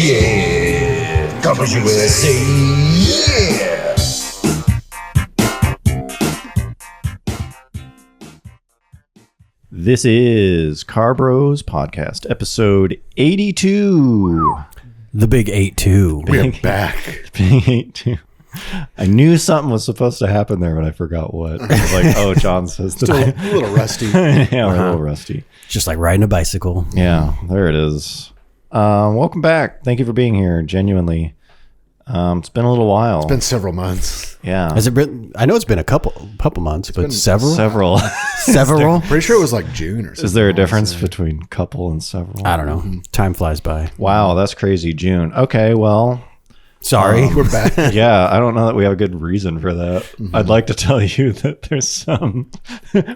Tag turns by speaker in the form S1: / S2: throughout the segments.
S1: Yeah, Campus USA. Yeah.
S2: This is Car Bros Podcast, episode 82.
S3: The big 8-2.
S1: We're back.
S2: Big 82. I knew something was supposed to happen there, but I forgot what. I was like, oh, John says
S1: Still
S2: today.
S1: a little rusty.
S2: Yeah, we're a little rusty.
S3: Just like riding a bicycle.
S2: Yeah, there it is. Welcome back. Thank you for being here, genuinely. It's been a little while.
S1: It's been several months.
S2: Yeah.
S3: Has it been? I know it's been a couple months, but several.
S2: Several.
S1: Pretty sure it was like June or something.
S2: Is there a difference between couple and several?
S3: I don't know. Time flies by.
S2: Wow, that's crazy. June. Okay, well.
S3: Sorry.
S1: We're back.
S2: Yeah, I don't know that we have a good reason for that. I'd like to tell you that there's some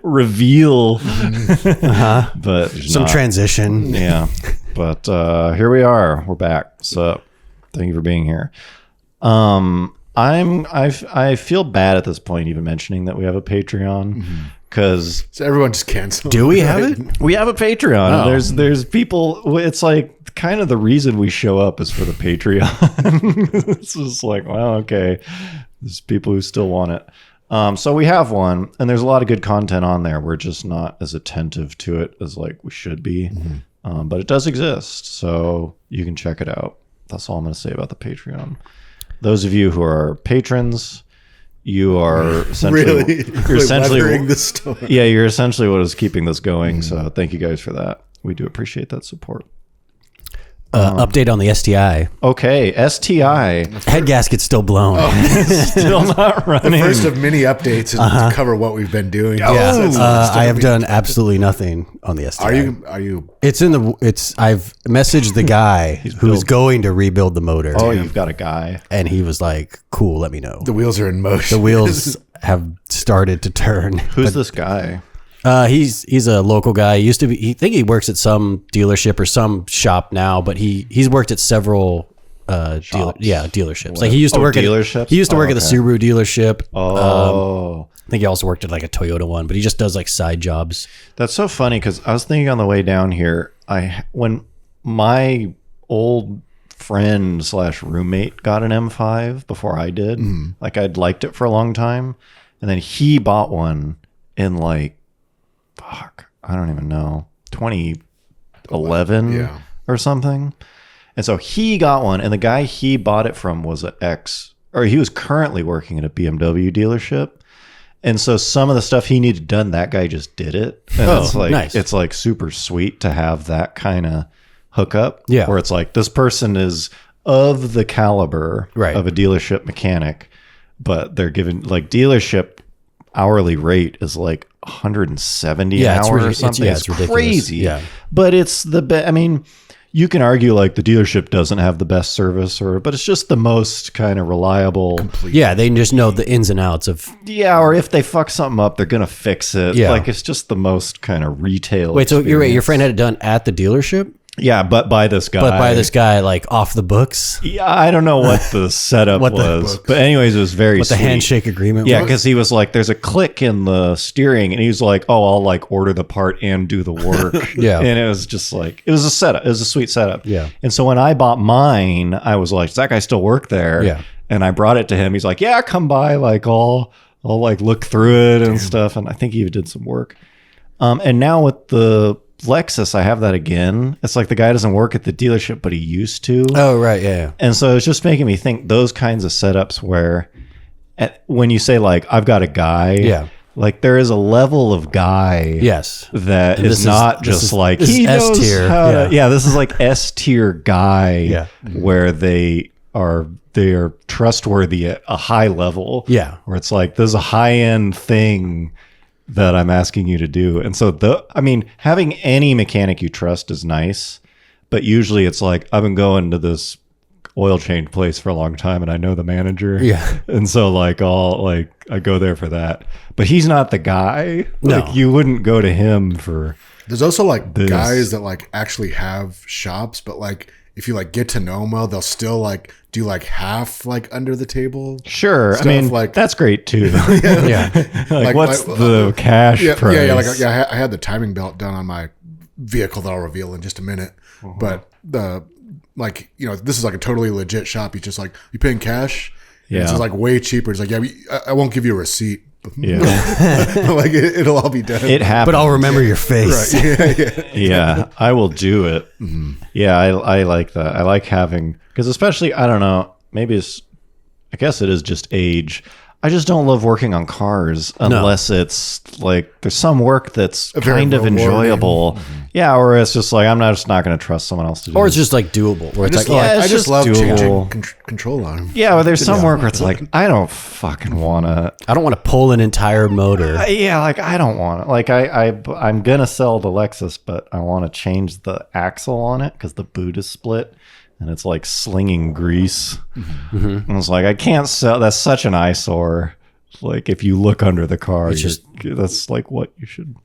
S2: reveal, but there's
S3: Some
S2: not.
S3: transition.
S2: Yeah, but here we are. We're back. So thank you for being here. I feel bad at this point even mentioning that we have a Patreon because
S1: So everyone just canceled.
S3: Do we have it?
S2: we have a Patreon.
S3: Oh.
S2: There's people. It's like kind of the reason we show up is for the Patreon. It's just like, well, okay, there's people who still want it. So we have one, and there's a lot of good content on there. We're just not as attentive to it as like we should be, but it does exist, so you can check it out. That's all I'm going to say about the Patreon. Those of you who are patrons, you are essentially
S1: You're
S2: essentially
S1: weathering the storm.
S2: yeah, you're essentially what is keeping this going. So thank you guys for that. We do appreciate that support.
S3: Update on the STI.
S2: Okay, STI
S3: Head gasket's still blown.
S2: still not running.
S1: First of many updates is to cover what we've been doing.
S3: Yeah.
S1: Since
S3: I have done absolutely nothing on the STI.
S1: Are you?
S3: It's in the. It's. I've messaged the guy who's going to rebuild the motor,
S2: Oh, you've got a guy.
S3: and he was like, "Cool, let me know."
S1: The wheels are in motion.
S3: The wheels have started to turn.
S2: Who's this guy?
S3: He's a local guy. He used to be. He think he works at some dealership or some shop now, but he's worked at several dealerships. Like he used to work
S2: dealerships?
S3: at. He used to work at the
S2: okay.
S3: Subaru dealership.
S2: Oh,
S3: I think he also worked at like a Toyota one, but he just does like side jobs.
S2: that's so funny because I was thinking on the way down here, when my old friend / roommate got an M5 before I did, like I'd liked it for a long time, and then he bought one in like, I don't even know, 2011
S1: Yeah.
S2: or something. And so he got one, and the guy he bought it from was he was currently working at a BMW dealership. And so some of the stuff he needed done, that guy just did it. And it's like,
S3: nice.
S2: It's like super sweet to have that kind of hookup.
S3: Yeah.
S2: Where it's like, this person is of the caliber of a dealership mechanic, but they're given like dealership hourly rate is like 170 an hour or something. It's
S3: ridiculous.
S2: crazy.
S3: Yeah.
S2: But it's the best. I mean, you can argue like the dealership doesn't have the best service, but it's just the most kind of reliable.
S3: Yeah, they just know the ins and outs of.
S2: Yeah, or if they fuck something up, they're gonna fix it.
S3: Yeah.
S2: Like it's just the most kind of retail.
S3: Wait, so you're right. Your
S2: experience.
S3: friend had it done at the dealership,
S2: Yeah, but by this guy.
S3: but by this guy like off the books.
S2: Yeah, I don't know what the setup was, but anyways, it was very
S3: What the
S2: sweet.
S3: handshake agreement
S2: Yeah,
S3: was.
S2: because he was like, "There's a click in the steering," and he was like, "Oh, I'll like order the part and do the work."
S3: Yeah.
S2: and it was just like it was a setup. It was a sweet setup.
S3: Yeah.
S2: And so when I bought mine, I was like, "Does that guy still work there?"
S3: Yeah.
S2: And I brought it to him. He's like, "Yeah, come by. Like I'll like look through it and stuff." And I think he even did some work. And now with the Lexus, I have that again. It's like the guy doesn't work at the dealership, but he used to.
S3: Oh right, yeah.
S2: And so it's just making me think those kinds of setups where when you say like, I've got a guy,
S3: Yeah.
S2: like there is a level of guy
S3: Yes.
S2: that
S3: And
S2: is not just like,
S3: this
S2: he
S3: is
S2: knows
S3: S-tier.
S2: how to,
S3: Yeah.
S2: yeah, this is like S tier guy
S3: Yeah.
S2: where they are trustworthy at a high level.
S3: Yeah.
S2: Where it's like, there's a high end thing that I'm asking you to do. And so having any mechanic you trust is nice, but usually it's like, I've been going to this oil change place for a long time and I know the manager.
S3: Yeah.
S2: And so I go there for that. But he's not the guy.
S3: No.
S2: Like you wouldn't go to him for
S1: There's also like guys that like actually have shops, but like if you like get to know them well, they'll still like do like half like under the table.
S2: Sure.
S1: Stuff
S2: I mean,
S1: like-
S2: that's great too.
S3: Yeah.
S2: like, what's the cash price?
S1: I had the timing belt done on my vehicle that I'll reveal in just a minute. But like, you know, this is like a totally legit shop. He's just like, you paying cash?
S2: Yeah.
S1: It's just like way cheaper. It's like, yeah, I won't give you a receipt.
S2: Yeah.
S1: Like it'll all be done.
S2: It happens.
S3: But I'll remember your face.
S1: Right.
S2: Yeah, I will do it. Yeah, I like that. I like having, because especially, I don't know, maybe I guess it is just age. I just don't love working on cars unless it's like there's some work that's kind of enjoyable. Yeah, or it's just like I'm just not going to trust someone else to do
S3: Or
S2: it.
S3: it's just like doable. Where it's like,
S1: I just love
S2: doable.
S1: changing control arm.
S2: Yeah, but there's some work where it's like I don't fucking want to.
S3: I don't want to pull an entire motor.
S2: Yeah, like I don't want it. Like I'm gonna sell the Lexus, but I want to change the axle on it because the boot is split. And it's like slinging grease. And it's like, I can't sell. That's such an eyesore. Like, if you look under the car, that's like what you should.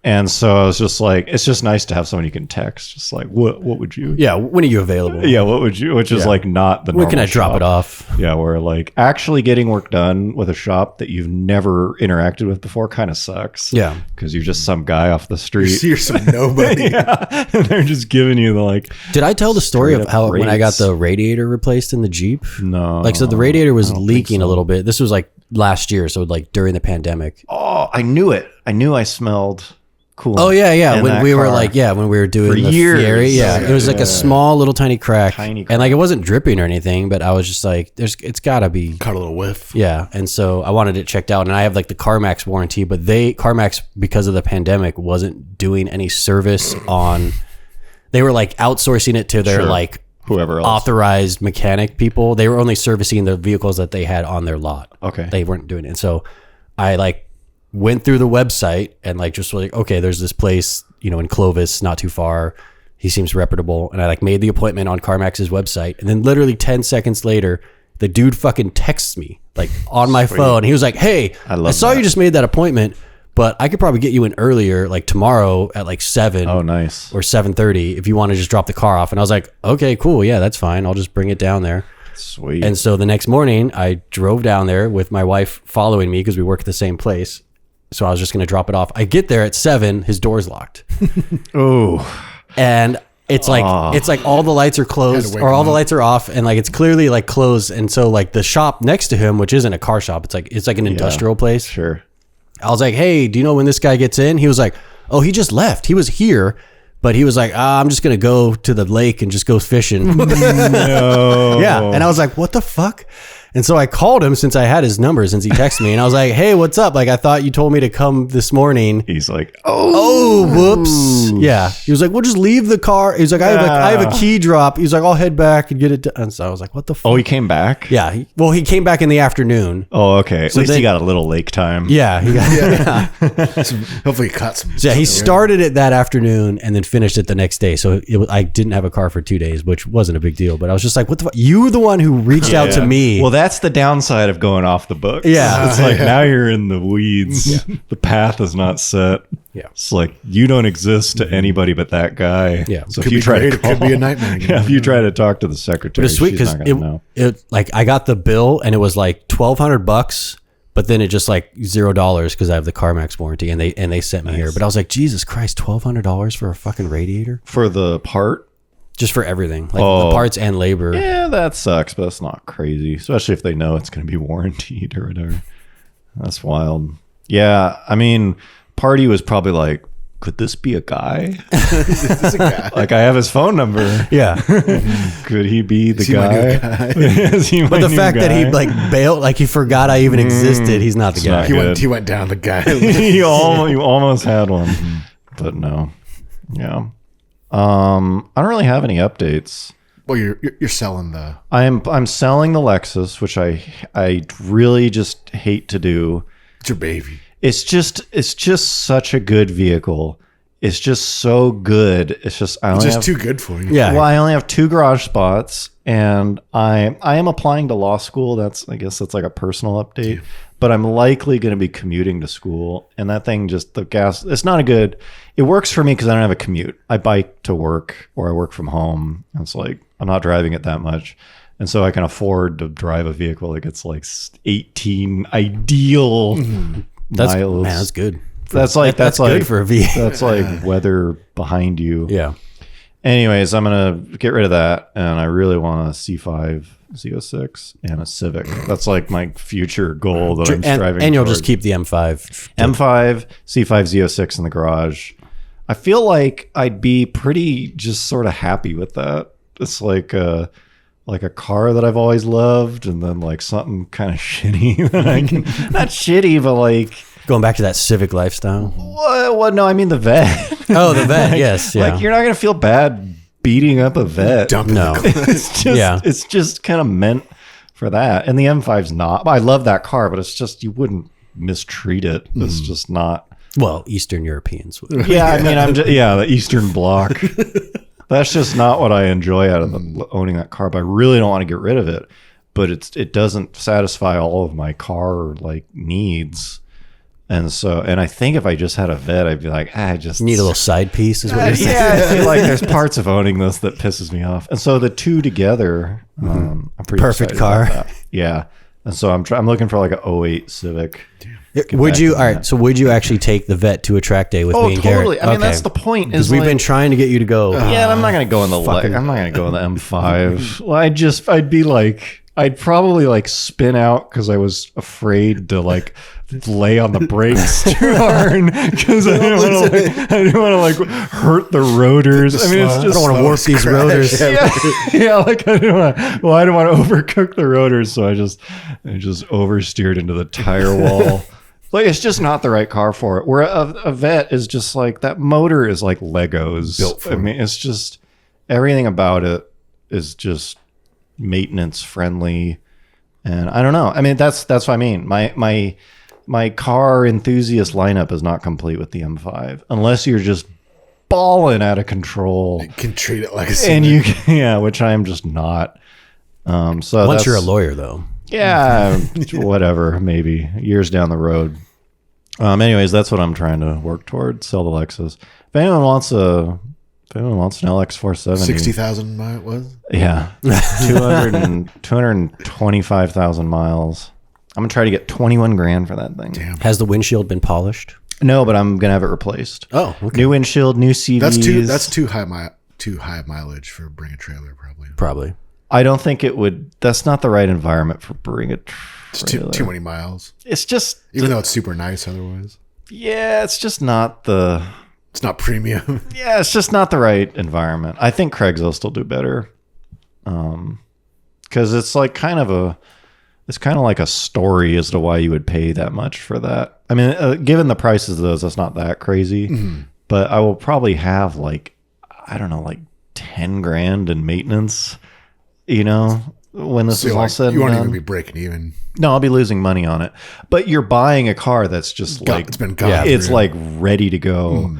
S2: And so I was just like, it's just nice to have someone you can text. Just like, what would you?
S3: Yeah, when are you available?
S2: Yeah, what would you? Which is like not the normal
S3: When can I drop it off?
S2: Yeah, where like actually getting work done with a shop that you've never interacted with before kind of sucks.
S3: Yeah.
S2: Because you're just some guy off the street.
S1: You're some nobody.
S2: Yeah. And they're just giving you the like.
S3: Did I tell the story of
S2: Straight up
S3: how when I got
S2: rates.
S3: the radiator replaced in the Jeep?
S2: No.
S3: Like, so the radiator was leaking a little bit. This was like last year. So like during the pandemic.
S2: Oh, I knew it. I knew I smelled cool.
S3: Oh yeah. When we were when we were doing
S2: For
S3: the
S2: years.
S3: Fieri, it was like a small little tiny crack.
S2: Tiny
S3: And like it wasn't dripping or anything, but I was just like, it's gotta be.
S1: Caught a little whiff.
S3: Yeah. And so I wanted it checked out, and I have like the CarMax warranty, but CarMax, because of the pandemic, wasn't doing any service on, they were like outsourcing it to their like
S2: whoever else.
S3: authorized mechanic people. They were only servicing the vehicles that they had on their lot.
S2: Okay.
S3: They weren't doing it. And so I like went through the website and like just like, okay, there's this place, you know, in Clovis, not too far. He seems reputable. And I like made the appointment on CarMax's website. And then literally 10 seconds later, the dude fucking texts me like on my phone. He was like, hey, I saw you just made that appointment, but I could probably get you in earlier, like tomorrow at like 7.
S2: Oh, nice.
S3: Or 7:30 if you want to just drop the car off. And I was like, okay, cool. Yeah, that's fine. I'll just bring it down there.
S2: Sweet.
S3: And so the next morning I drove down there with my wife following me because we work at the same place. So I was just going to drop it off. I get there at 7, his door's locked.
S2: Oh.
S3: And it's like all the lights are closed or all the lights are off, and like it's clearly like closed. And so like the shop next to him, which isn't a car shop, it's like an industrial place.
S2: Sure.
S3: I was like, hey, do you know when this guy gets in? He was like, oh, he just left. He was here, but he was like, I'm just going to go to the lake and just go fishing.
S2: No.
S3: Yeah. And I was like, what the fuck? And so I called him since I had his number, since he texted me, and I was like, hey, what's up? Like, I thought you told me to come this morning.
S2: He's like,
S3: oh, whoops. Yeah. He was like, well, just leave the car. He was like, I have a key drop. He was like, I'll head back and get it done. And so I was like, what the fuck?
S2: oh, he came back?
S3: Yeah. He came back in the afternoon.
S2: Oh, okay. At least he got a little lake time.
S3: Yeah. He got,
S1: Hopefully he caught some.
S3: So yeah, he started it that afternoon and then finished it the next day. So I didn't have a car for 2 days, which wasn't a big deal. But I was just like, what the fuck? You were the one who reached out to me.
S2: Well, that's the downside of going off the books.
S3: Yeah.
S2: It's like now you're in the weeds. The path is not set.
S3: Yeah.
S2: It's like you don't exist to anybody but that guy.
S3: Yeah.
S2: So
S1: Could
S2: if you
S1: be
S2: try
S1: great.
S2: to
S1: It could be a nightmare.
S2: Yeah, if you try to talk to the secretary,
S3: But it's sweet
S2: she's
S3: because
S2: not gonna know.
S3: it like I got the bill and it was like $1,200, but then it just like $0 because I have the CarMax warranty and they sent me here. But I was like, Jesus Christ, $1,200 for a fucking radiator?
S2: For the part?
S3: Just for everything, like the parts and labor.
S2: Yeah, that sucks, but it's not crazy, especially if they know it's going to be warranted or whatever. That's wild. Yeah, I mean, Party was probably like, could this be a guy?
S1: This is a guy.
S2: Like, I have his phone number.
S3: Yeah.
S2: Could he be the
S1: Is he my new guy?
S2: Is he
S3: But
S2: my
S3: the
S2: new
S3: fact that he
S2: guy?
S3: like bailed, like he forgot I even existed, he's not the guy.
S2: not
S1: He went down the guy.
S2: you almost had one, but no. Yeah. I don't really have any updates.
S1: Well, you're selling the.
S2: I'm selling the Lexus, which I really just hate to do.
S1: It's your baby.
S2: It's just such a good vehicle. It's just so good. It's just I
S1: It's
S2: only
S1: just
S2: have,
S1: too good for you.
S3: Yeah.
S2: Well, I only have 2 garage spots, and I am applying to law school. I guess that's like a personal update. Yeah. But I'm likely going to be commuting to school, and that thing just the gas. It's not a good. It works for me because I don't have a commute. I bike to work or I work from home. And it's like I'm not driving it that much, and so I can afford to drive a vehicle that gets like 18 ideal miles.
S3: That's good.
S2: That's like
S3: good for a V.
S2: That's like weather behind you.
S3: Yeah.
S2: Anyways, I'm gonna get rid of that, and I really want a C5 Z06 and a Civic. That's like my future goal that I'm striving.
S3: And you'll
S2: towards.
S3: just keep the M5.
S2: M5, C5 Z06 in the garage. I feel like I'd be pretty just sort of happy with that. It's like a car that I've always loved, and then like something kind of shitty that I can not shitty, but like
S3: Going back to that Civic lifestyle.
S2: what? No, I mean the vet.
S3: Oh, the vet. Yes. Yeah.
S2: Like you're not gonna feel bad beating up a vet.
S3: No.
S2: It's just kind of meant for that. And the M5's not. I love that car, but it's just you wouldn't mistreat it. It's just not.
S3: Well, Eastern Europeans would.
S2: Yeah, I mean, the Eastern Bloc. That's just not what I enjoy out of owning that car. But I really don't want to get rid of it. But it doesn't satisfy all of my car like needs. And I think if I just had a vet, I'd be like, I just
S3: Need a little side piece, is what you're saying.
S2: yeah, I feel like there's parts of owning this that pisses me off. And so the two together, I'm pretty
S3: Perfect
S2: excited
S3: car.
S2: about that. Yeah. And so I'm looking for like a 08 Civic.
S3: Would you? All right. So would you actually take the vet to a track day with me and Garrett?
S2: Totally. I mean, that's the point.
S3: Because we've been trying to get you to go.
S2: Yeah, I'm not going to go in the I'm not going to go in the M5. Well, I'd be like, I'd probably like spin out because I was afraid to like lay on the brakes too hard because I didn't want to like hurt the rotors. I mean, it's just
S3: I don't want to warp these rotors.
S2: yeah, like I didn't want to overcook the rotors, so I just oversteered into the tire wall. Like it's just not the right car for it. Where a vet is just like that motor is like Legos
S1: built for.
S2: I mean, it's just everything about it is just maintenance friendly, and I don't know. I mean, that's what I mean. My car enthusiast lineup is not complete with the M5 unless you're just balling out of control.
S1: You can treat it like a
S2: and which I am just not. So
S3: Once you're a lawyer, though.
S2: Yeah, whatever, maybe years down the road. Anyways, that's what I'm trying to work toward. Sell the Lexus. If anyone wants an LX 470,
S1: 60,000 miles was?
S2: Yeah, 225,000 miles. I'm gonna try to get 21 grand for that thing.
S1: Damn.
S3: Has the windshield been polished?
S2: No, but I'm gonna have it replaced.
S3: Oh, okay.
S2: New windshield, new CVs.
S1: That's too high mileage for bring a trailer probably.
S3: Probably.
S2: I don't think it would. That's not the right environment for bring a trailer.
S1: It's too many miles.
S2: It's just
S1: Even though it's super nice otherwise.
S2: yeah, it's just not the.
S1: It's not premium.
S2: Yeah, it's just not the right environment. I think Craigslist will do better. Because it's like it's kind of like a story as to why you would pay that much for that. I mean, given the prices of those, that's not that crazy. Mm-hmm. But I will probably have like 10 grand in maintenance, when this is all said and done.
S1: You won't even be breaking even.
S2: No, I'll be losing money on it. But you're buying a car that's just
S1: it's been gone.
S2: It's like ready to go.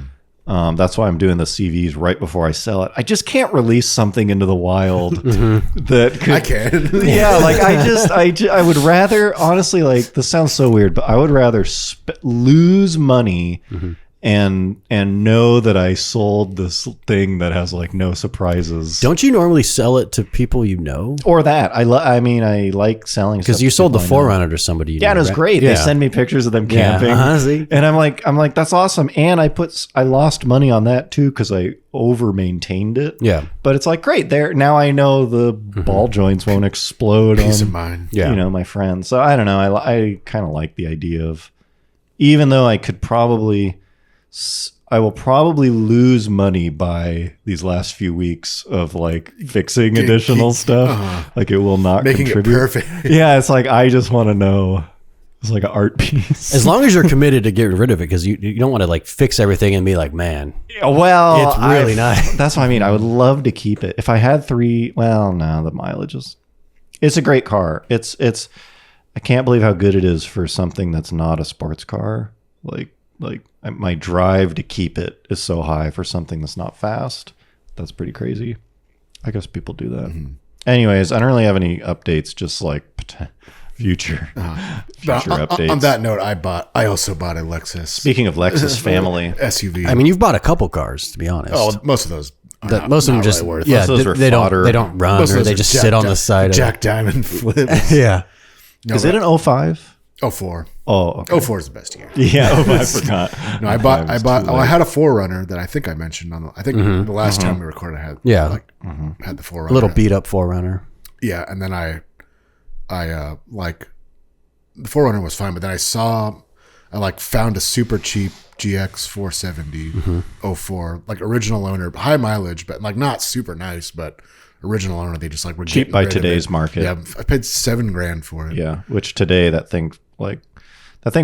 S2: That's why I'm doing the CVs right before I sell it. I just can't release something into the wild that could.
S1: I can.
S2: Yeah, like I would rather, honestly, like this sounds so weird, but I would rather lose money and know that I sold this thing that has like no surprises.
S3: Don't you normally sell it to people you know?
S2: Or that. I like selling
S3: because you sold the 4Runner to somebody you know.
S2: Yeah, and it was great.
S3: Yeah.
S2: They send me pictures of them camping.
S3: See?
S2: And I'm like, that's awesome. And I lost money on that too because I over maintained it.
S3: Yeah.
S2: But it's like great. There now I know the ball joints won't explode
S1: Peace
S2: on
S1: of mind.
S3: Yeah.
S2: My friends. So I don't know. I kind of like the idea of, even though I will probably lose money by these last few weeks of like fixing additional stuff. Like it will not
S1: making
S2: contribute.
S1: it perfect.
S2: Yeah, it's like I just want to know. It's like an art piece.
S3: As long as you're committed to getting rid of it, because you don't want to like fix everything and be like, man,
S2: well,
S3: it's really nice.
S2: That's what I mean. I would love to keep it. If I had 3, well, no, the mileage is. It's a great car. It's. I can't believe how good it is for something that's not a sports car. Like my drive to keep it is so high for something that's not fast. That's pretty crazy. I guess people do that. Anyways, I don't really have any updates, just like future updates.
S1: On that note, I also bought a Lexus.
S2: Speaking of Lexus family
S1: SUV.
S3: I mean, you've bought a couple cars, to be honest.
S1: Oh, most of those.
S3: Most of them just
S1: really worth
S3: yeah,
S2: Most of those are
S3: they
S2: fodder.
S3: don't run,
S1: Most of
S3: or
S1: those
S3: they
S1: are
S3: just sit on the side.
S1: Jack Diamond flips.
S3: Yeah.
S1: No,
S2: Is it an 05?
S1: 04.
S2: Oh, okay.
S1: 04 is the best year.
S2: Yeah, I forgot.
S1: No, I bought. I had a 4Runner that I think I mentioned on. I think the last time we recorded, I had had the 4Runner,
S3: A little beat up 4Runner.
S1: Yeah, and then I like the 4Runner was fine, but then I found a super cheap GX 470 04, like original owner, high mileage, but like not super nice, but original owner. They just like were
S2: cheap by today's market.
S1: Yeah, I paid $7,000 for it.
S2: Yeah, which today that thing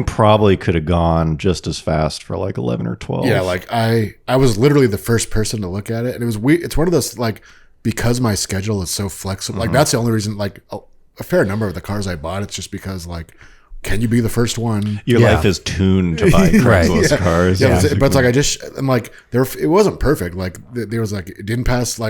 S2: probably could have gone just as fast for like 11 or 12.
S1: Yeah, like I was literally the first person to look at it, and it was weird. It's one of those like, because my schedule is so flexible. Like that's the only reason. Like a fair number of the cars I bought, it's just because like, can you be the first one?
S2: Your life is tuned to buy Craigslist cars.
S1: Yeah, but it's like I'm like it wasn't perfect. Like there was like it didn't pass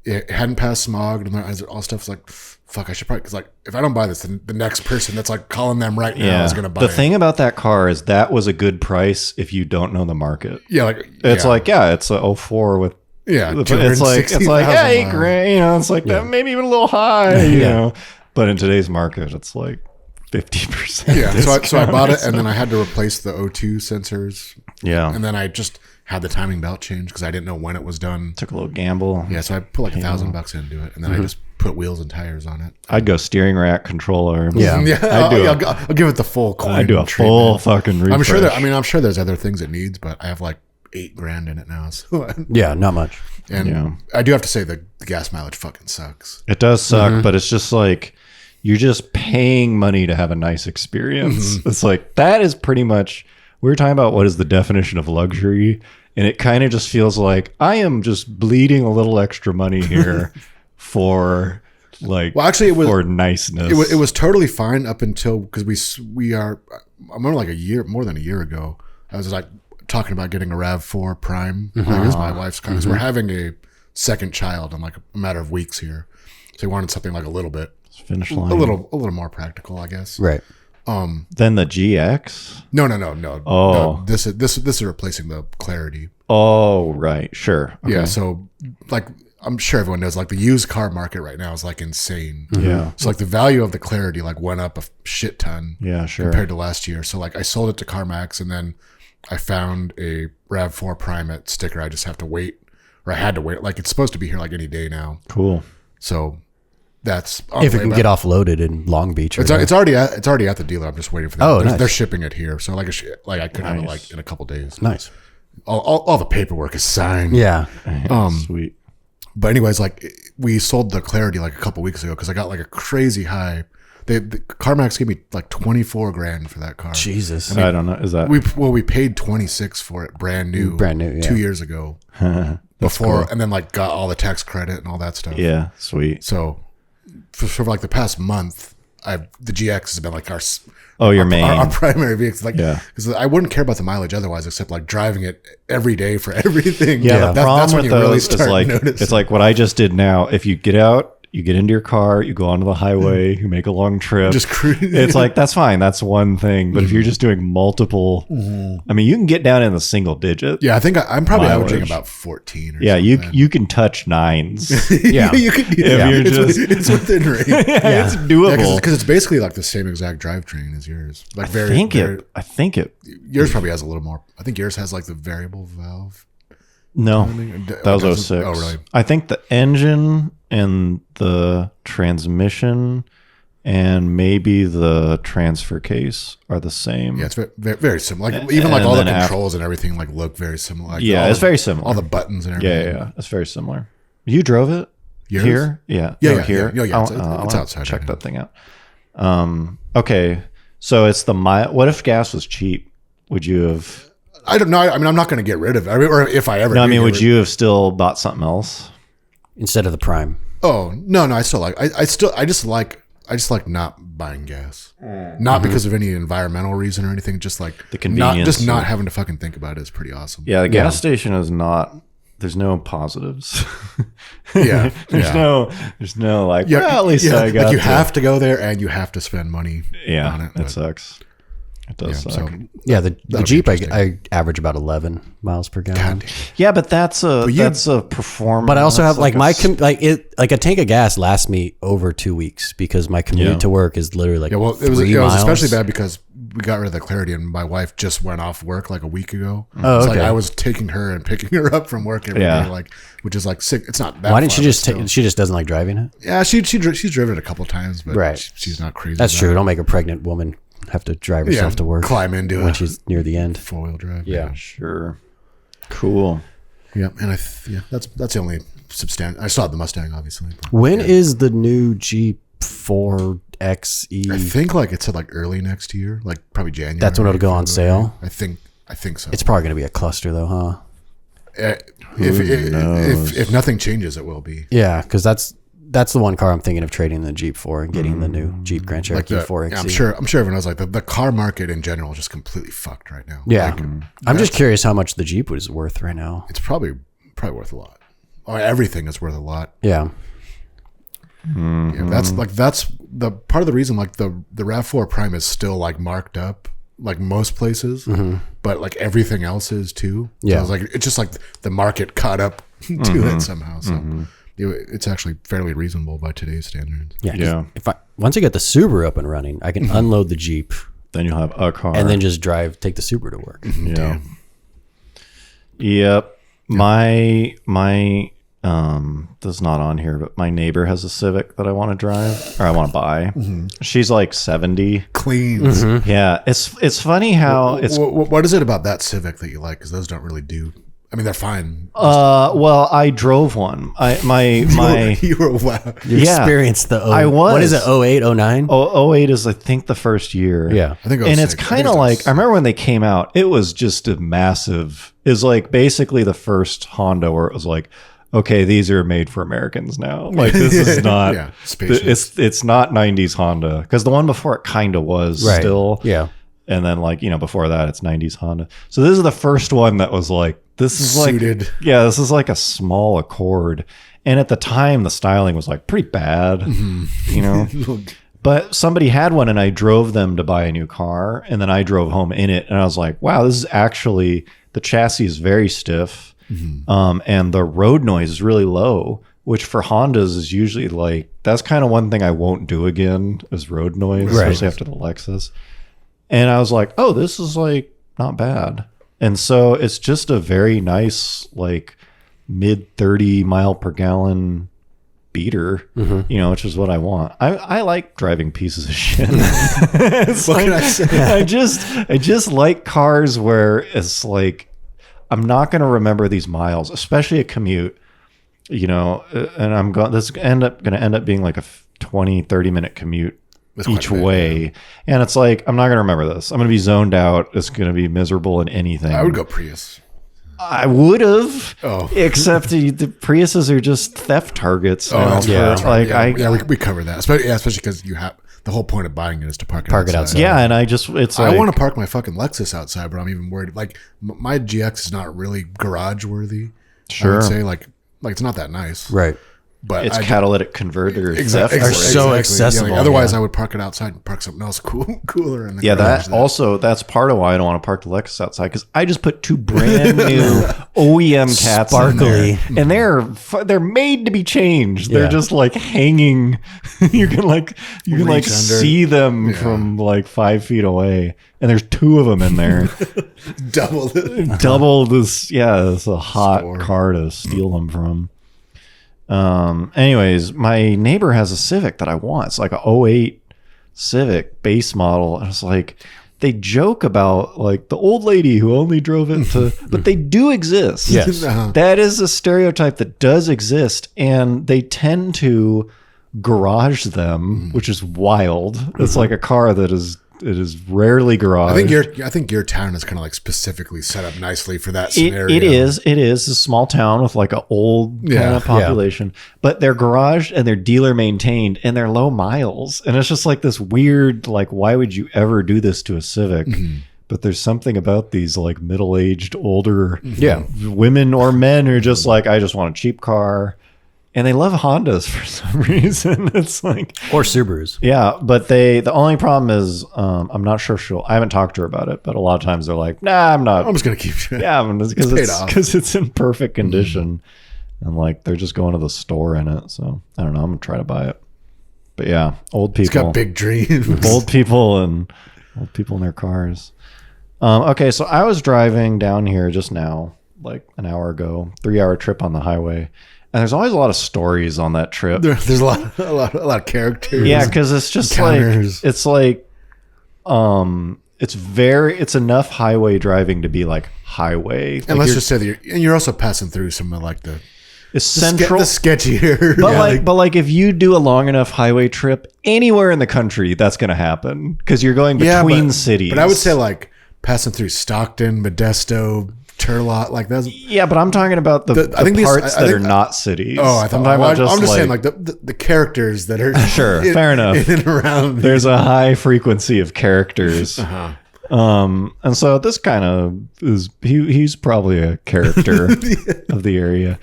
S1: it hadn't passed smog and all stuff. It's like, fuck, I should probably, because like if I don't buy this, then the next person that's like calling them right now is gonna buy it.
S2: The thing about that car is that was a good price if you don't know the market.
S1: Yeah, like
S2: it's it's a 04 with. Yeah, it's like $8,000. It's like that, maybe even a little high. You know, but in today's market, it's like 50%.
S1: Yeah, so I bought it, and then I had to replace the O2 sensors.
S2: Yeah,
S1: and then I just had the timing belt changed because I didn't know when it was done.
S2: Took a little gamble.
S1: Yeah, so I put like $1,000 into it, and then I just put wheels and tires on it.
S2: I'd go steering rack, controller.
S1: I'll give it the full Coyne.
S2: I do a full fucking refresh.
S1: I'm sure there's other things it needs, but I have like $8,000 in it now. So
S3: yeah, not much.
S1: And I do have to say the gas mileage fucking sucks.
S2: It does suck, but it's just like you're just paying money to have a nice experience. It's like that is pretty much. We were talking about what is the definition of luxury, and it kind of just feels like I am just bleeding a little extra money here for like. Well, actually, for niceness.
S1: It was totally fine up until because we are. I remember like more than a year ago. I was like talking about getting a RAV4 Prime. Like, it's my wife's car because we're having a second child in like a matter of weeks here, so we wanted something like a little bit
S2: finish line,
S1: a little more practical, I guess.
S3: Right.
S2: Then the GX?
S1: No.
S2: Oh,
S1: no, this is replacing the Clarity.
S2: Oh, right, sure.
S1: Okay. Yeah, so like I'm sure everyone knows like the used car market right now is like insane.
S2: Yeah.
S1: So like the value of the Clarity like went up a shit ton.
S2: Yeah, sure.
S1: Compared to last year. So like I sold it to CarMax, and then I found a RAV4 Prime at sticker. I just have to wait, or I had to wait. Like it's supposed to be here like any day now.
S2: Cool.
S1: So. That's
S3: if it can get offloaded in Long Beach.
S1: It's already at the dealer. I'm just waiting for them.
S3: Oh, nice.
S1: They're shipping it here, so like I could have it like in a couple days.
S3: Nice.
S1: All the paperwork is signed.
S3: Yeah.
S2: Sweet.
S1: But anyways, like we sold the Clarity like a couple weeks ago because I got like a crazy high. The CarMax gave me like $24,000 for that car.
S3: Jesus.
S2: I don't know. Is that
S1: we paid $26,000 for it brand new. Yeah. 2 years ago. Before cool. And then like got all the tax credit and all that stuff.
S2: Yeah. Sweet.
S1: So. For like the past month, the GX has been like our primary vehicle. Like, because I wouldn't care about the mileage otherwise, except like driving it every day for everything.
S2: Yeah, the problem with those is like it's like what I just did now. If you get out, you get into your car, you go onto the highway, you make a long trip.
S1: Just cruise.
S2: It's like, that's fine. That's one thing. But if you're just doing multiple, I mean, you can get down in the single digit.
S1: Yeah, I think I'm probably averaging about 14 or something.
S2: Yeah, you can touch 9s.
S1: Yeah. You can, it's within range.
S2: It's doable.
S1: Because it's basically like the same exact drivetrain as yours. Like
S2: I think it.
S1: Yours probably has a little more. I think yours has like the variable valve.
S2: No, that was 06.
S1: Oh, really?
S2: I think the engine and the transmission and maybe the transfer case are the same.
S1: Yeah, it's very, very similar. Like even like all the controls and everything like look very similar. Like
S2: it's very similar.
S1: All the buttons and everything.
S2: Yeah, it's very similar. You drove it
S1: Yours?
S2: Here? Yeah.
S1: Here.
S2: Yeah,
S1: it's outside.
S2: Check that thing out. Okay, so it's the What if gas was cheap? Would you have?
S1: I don't know. I mean, I'm not going to get rid of it. Or if I ever.
S2: No, I mean, would you have still bought something else
S3: instead of the Prime?
S1: Oh no! I still like. I just like not buying gas. Not because of any environmental reason or anything. Just like
S2: the convenience.
S1: Not having to fucking think about it is pretty awesome.
S2: Yeah, the gas station is not. There's no positives.
S1: There's
S2: no like. Yeah, well, at least I got.
S1: Like you have to go there and you have to spend money.
S2: Yeah,
S1: on it.
S2: That sucks. It does
S1: Yeah,
S2: suck.
S1: so
S3: Yeah, the
S1: that'll be
S3: Jeep
S1: interesting.
S3: I average about 11 miles per gallon.
S1: God,
S2: Yeah, but that's a performance.
S3: But I also have
S2: that's
S3: like a tank of gas lasts me over 2 weeks because my commute
S2: Yeah.
S3: to work is literally like
S1: yeah, well, it
S3: 3
S1: was
S3: miles.
S1: especially bad because we got rid of the Clarity, and my wife just went off work like a week ago.
S3: Oh,
S1: It's like
S3: okay.
S1: I was taking her and picking her up from work every day,
S2: Yeah.
S1: like which is like sick. It's not that.
S3: Why didn't she
S1: far,
S3: just
S1: but
S3: take?
S1: still.
S3: She just doesn't like driving it.
S1: Yeah, she's driven it a couple times, but
S3: Right.
S1: she's not crazy.
S3: That's
S1: about
S3: true.
S1: it.
S3: Don't make a pregnant woman have to drive herself to work
S1: climb into
S3: when
S1: it.
S3: she's near the end.
S1: 4-wheel drive.
S3: Yeah.
S2: Sure. Cool.
S1: Yeah, and that's the only substantial. I saw the Mustang, obviously. But
S3: When is the new Jeep 4xe?
S1: I think like it's like early next year, like probably January.
S3: That's when it'll go on
S1: February.
S3: sale?
S1: I think so.
S3: It's probably going to be a cluster though, huh?
S1: If nothing changes, it will be.
S3: Yeah, because that's the one car I'm thinking of trading the Jeep for and getting the new Jeep Grand
S1: Like
S3: Cherokee
S1: the,
S3: 4xe.
S1: yeah, I'm sure everyone knows like the car market in general is just completely fucked right now.
S3: Yeah.
S1: Like,
S3: I'm just curious how much the Jeep was worth right now.
S1: it's probably worth a lot. Everything is worth a lot.
S3: Yeah.
S1: Yeah, that's the part of the reason like the RAV4 Prime is still like marked up like most places, but like everything else is too.
S3: Yeah.
S1: So it's like it's just like the market caught up to it somehow. So it's actually fairly reasonable by today's standards.
S3: Yeah. 'cause
S2: Yeah.
S3: If once I get the Subaru up and running, I can unload the Jeep
S2: Then you'll have a car.
S3: and then just take the Subaru to work.
S2: Yeah. Yep. My this is not on here, but my neighbor has a Civic that I want to drive or I want to buy. She's like 70.
S1: Cleans.
S2: Yeah. It's funny how it's
S1: What is it about that Civic that you like? Because those don't really do. I mean, they're fine.
S2: well, I drove one. My
S1: You were wow.
S3: You
S2: Yeah.
S3: experienced the
S2: I was.
S3: What is it, 08, 09?
S2: 08 is I think the first year.
S3: Yeah.
S1: I think it was
S2: And it's
S1: 6. I
S2: kind
S1: think
S2: of
S1: it's
S2: like
S1: 06.
S2: I remember when they came out, it was just a massive. Is like basically the first Honda where it was like, okay, these are made for Americans now. Like this is not.
S1: Yeah, spacious.
S2: It's not 90s Honda because the one before it kind of was
S3: Right.
S2: still.
S3: Yeah.
S2: And then like before that it's 90s Honda. So this is the first one that was like this is
S1: Suited.
S2: like yeah this is like a small Accord. And at the time the styling was like pretty bad. But somebody had one and I drove them to buy a new car and then I drove home in it and I was like, wow, this is actually, the chassis is very stiff and the road noise is really low, which for Hondas is usually like, that's kind of one thing I won't do again is road noise, especially after the Lexus. And I was like, oh, this is like not bad. And so it's just a very nice, like mid 30 mile per gallon beater, which is what I want. I like driving pieces of shit.
S1: What can I say?
S2: I just like cars where it's like I'm not going to remember these miles, especially a commute, and I'm going this going to end up being like a 20-30 minute commute
S1: That's quite
S2: each
S1: a bit,
S2: way. And it's like I'm not going to remember this. I'm going to be zoned out. It's going to be miserable in anything.
S1: I would go Prius.
S2: I would have,
S1: Oh.
S2: except the Priuses are just theft targets.
S1: Oh, that's
S3: yeah.
S1: right, that's right.
S2: Like
S1: we covered that. Especially because you have the whole point of buying it is to park it outside.
S2: yeah, and it's
S1: I
S2: like,
S1: want to park my fucking Lexus outside, but I'm even worried. Like my GX is not really garage worthy. I
S2: Sure.
S1: would say like it's not that nice.
S3: Right.
S1: But
S2: it's
S1: I
S2: catalytic converter.
S1: exactly,
S2: theft.
S3: Are so accessible,
S1: like, otherwise,
S3: yeah.
S1: I would park it outside and park something else cooler in the
S2: Yeah,
S1: garage.
S2: that's part of why I don't want to park the Lexus outside because I just put 2 brand new OEM cats
S3: Sparkly.
S2: in there, and they're made to be changed. They're
S3: Yeah.
S2: just like hanging. you can
S1: Reach under.
S2: see them from like 5 feet away, and there's 2 of them in there.
S1: double it.
S2: Double this. Yeah, it's a hot
S1: Score.
S2: car to steal them from. Anyways, my neighbor has a Civic that I want. It's like a 08 Civic base model. And it's like, they joke about like the old lady who only drove it to, but they do exist.
S3: Yes.
S2: That is a stereotype that does exist. And they tend to garage them, which is wild. It's like a car that is rarely garaged.
S1: I think your town is kind of like specifically set up nicely for that scenario.
S2: It is a small town with like an old kind of population, but they're garaged and they're dealer maintained and they're low miles. And it's just like this weird, like, why would you ever do this to a Civic? But there's something about these like middle-aged older women or men who are just like, I just want a cheap car. and they love Hondas for some reason. It's like,
S3: Or Subarus.
S2: yeah, but the only problem is, I'm not sure I haven't talked to her about it, but a lot of times they're like, nah, I'm not.
S1: I'm just gonna keep.
S2: Yeah,
S1: paid off.
S2: because it's in perfect condition, and like they're just going to the store in it. So I don't know. I'm gonna try to buy it. But yeah, old people.
S1: It's got big dreams.
S2: Old people in their cars. Okay, so I was driving down here just now, like an hour ago, 3-hour trip on the highway, and there's always a lot of stories on that trip.
S1: There's a lot of characters.
S2: Yeah, because it's just
S1: encounters.
S2: it's enough highway driving to be like highway.
S1: And let's just say that you're also passing through some of like the
S2: central,
S1: the sketchier.
S2: But like if you do a long enough highway trip anywhere in the country, that's going to happen because you're going between cities.
S1: But I would say like passing through Stockton, Modesto, Turlock, like that's.
S2: Yeah, but I'm talking about the parts that are not cities.
S1: Oh, I thought.
S2: I'm
S1: just saying like the characters that are
S2: sure, fair enough.
S1: In and around.
S2: There's a high frequency of characters.
S1: Uh-huh.
S2: And so this kind of is he's probably a character of the area.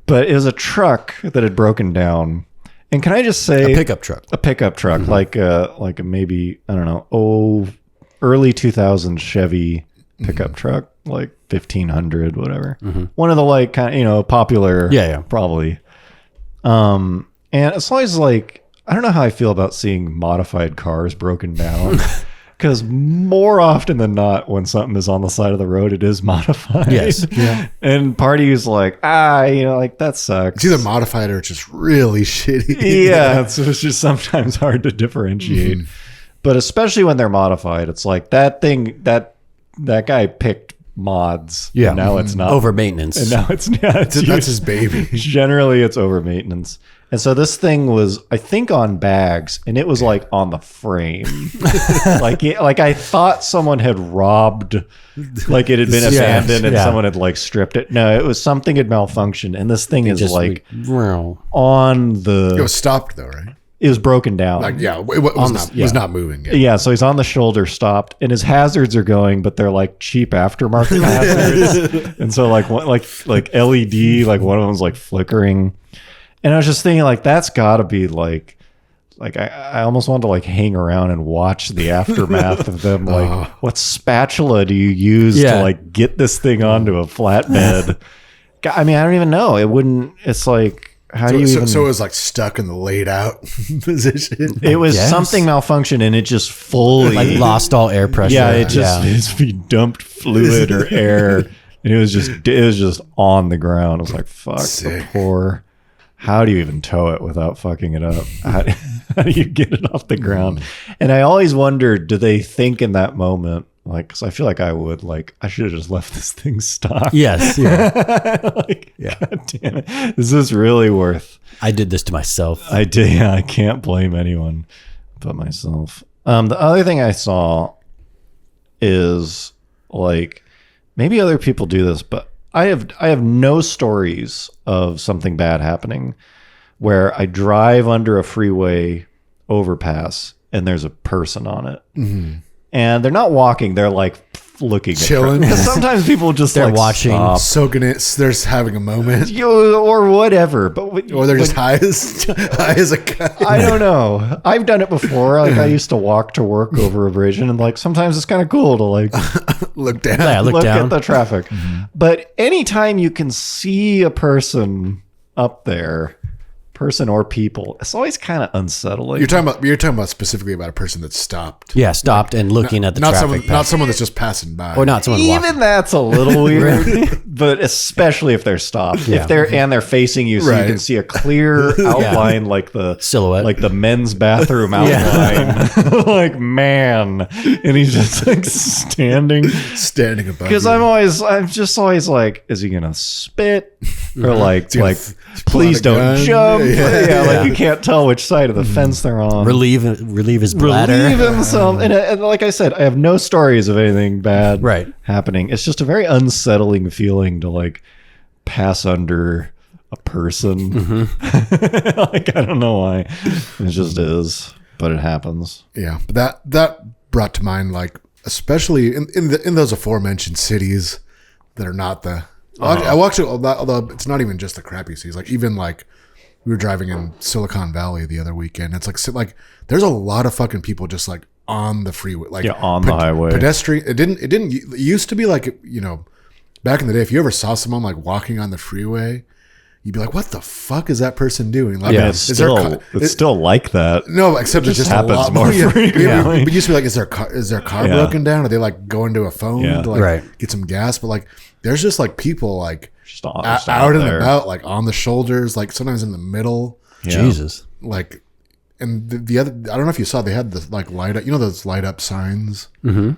S2: But it was a truck that had broken down. And can I just say
S3: A pickup truck.
S2: Like a maybe, I don't know, early 2000s Chevy pickup truck, like 1500, whatever. One of the like kind of, popular, probably. And it's always like, I don't know how I feel about seeing modified cars broken down. Because more often than not, when something is on the side of the road, it is modified.
S3: Yes.
S2: Yeah. And parties like, like that sucks.
S1: It's either modified or it's just really shitty.
S2: Yeah. So it's just sometimes hard to differentiate. But especially when they're modified, it's like that thing, that guy picked mods.
S3: Yeah.
S2: And now it's not.
S3: Over maintenance.
S2: And now it's
S1: That's his baby.
S2: Generally, it's over maintenance. And so this thing was, I think, on bags, and it was like on the frame. like I thought someone had robbed, like it had been abandoned and someone had like stripped it. No, it was something had malfunctioned, and this thing is like on the.
S1: It was stopped though, right?
S2: It was broken down.
S1: Like it was not moving.
S2: Yeah, so he's on the shoulder, stopped, and his hazards are going, but they're like cheap aftermarket hazards, and so like LED, like one of them's like flickering. And I was just thinking, like, that's got to be like I almost wanted to like hang around and watch the aftermath of them. Like, what spatula do you use to like get this thing onto a flatbed? I mean, I don't even know. It wouldn't. It's like, how do you even?
S1: So it was like stuck in the laid out position.
S2: It was something malfunctioned, and it just fully
S3: like lost all air pressure.
S2: Yeah, it dumped fluid or air, and it was just on the ground. I was like, fuck, the poor. How do you even tow it without fucking it up? How do you get it off the ground? And I always wondered, do they think in that moment, like, because I feel like I would, like, I should have just left this thing stock.
S3: Yes. Yeah.
S2: God damn it. Is this really worth?
S3: I did this to myself.
S2: I did. Yeah, I can't blame anyone but myself. The other thing I saw is, like, maybe other people do this, but I have no stories of something bad happening where I drive under a freeway overpass and there's a person on it. Mm-hmm. And they're not walking, they're like looking
S1: chilling.
S2: Because sometimes people just
S3: they're
S2: like
S3: watching,
S1: soaking it. They're just having a moment,
S2: or whatever. But
S1: or they're just high as a kite.
S2: I don't know. I've done it before. Like I used to walk to work over a bridge, and like sometimes it's kind of cool to like
S1: look down,
S2: look at the traffic. Mm-hmm. But anytime you can see a person up there, person or people, it's always kind of unsettling.
S1: You're talking about specifically about a person that stopped.
S3: Yeah, stopped and looking at the traffic.
S1: Not someone that's just passing by.
S3: Or not someone
S2: Even
S3: walking.
S2: That's a little weird. But especially if they're stopped.
S3: Yeah.
S2: If they're facing you, so you can see a clear outline, like the
S3: silhouette.
S2: Like the men's bathroom outline. Like, man. And he's just like standing
S1: above.
S2: Because I'm just always like, is he gonna spit? Or like please don't jump. Yeah, like you can't tell which side of the fence they're on.
S3: Relieve his bladder.
S2: Relieve himself. And like I said, I have no stories of anything bad happening. It's just a very unsettling feeling to like pass under a person. Mm-hmm. Like I don't know why. It just is, but it happens.
S1: Yeah, but that brought to mind, like, especially in those aforementioned cities that are not the. I watched it, although it's not even just the crappy cities. Like even like we were driving in Silicon Valley the other weekend. It's like there's a lot of fucking people just like on the freeway, like
S2: on the highway.
S1: Pedestrian. It used to be like, you know, back in the day, if you ever saw someone like walking on the freeway, you'd be like, "What the fuck is that person doing?" Like,
S2: It's still like that.
S1: No, except it just
S2: happens
S1: a lot
S2: more
S1: frequently.
S2: frequently.
S1: But it used to be like, is their car broken down? Are they like going to a phone to like get some gas? But like, there's just like people like
S2: Just
S1: out and about, like on the shoulders, like sometimes in the middle.
S3: Jesus.
S1: Like, and the other, I don't know if you saw, they had the like light up, you know, those light up signs.
S3: Mm-hmm.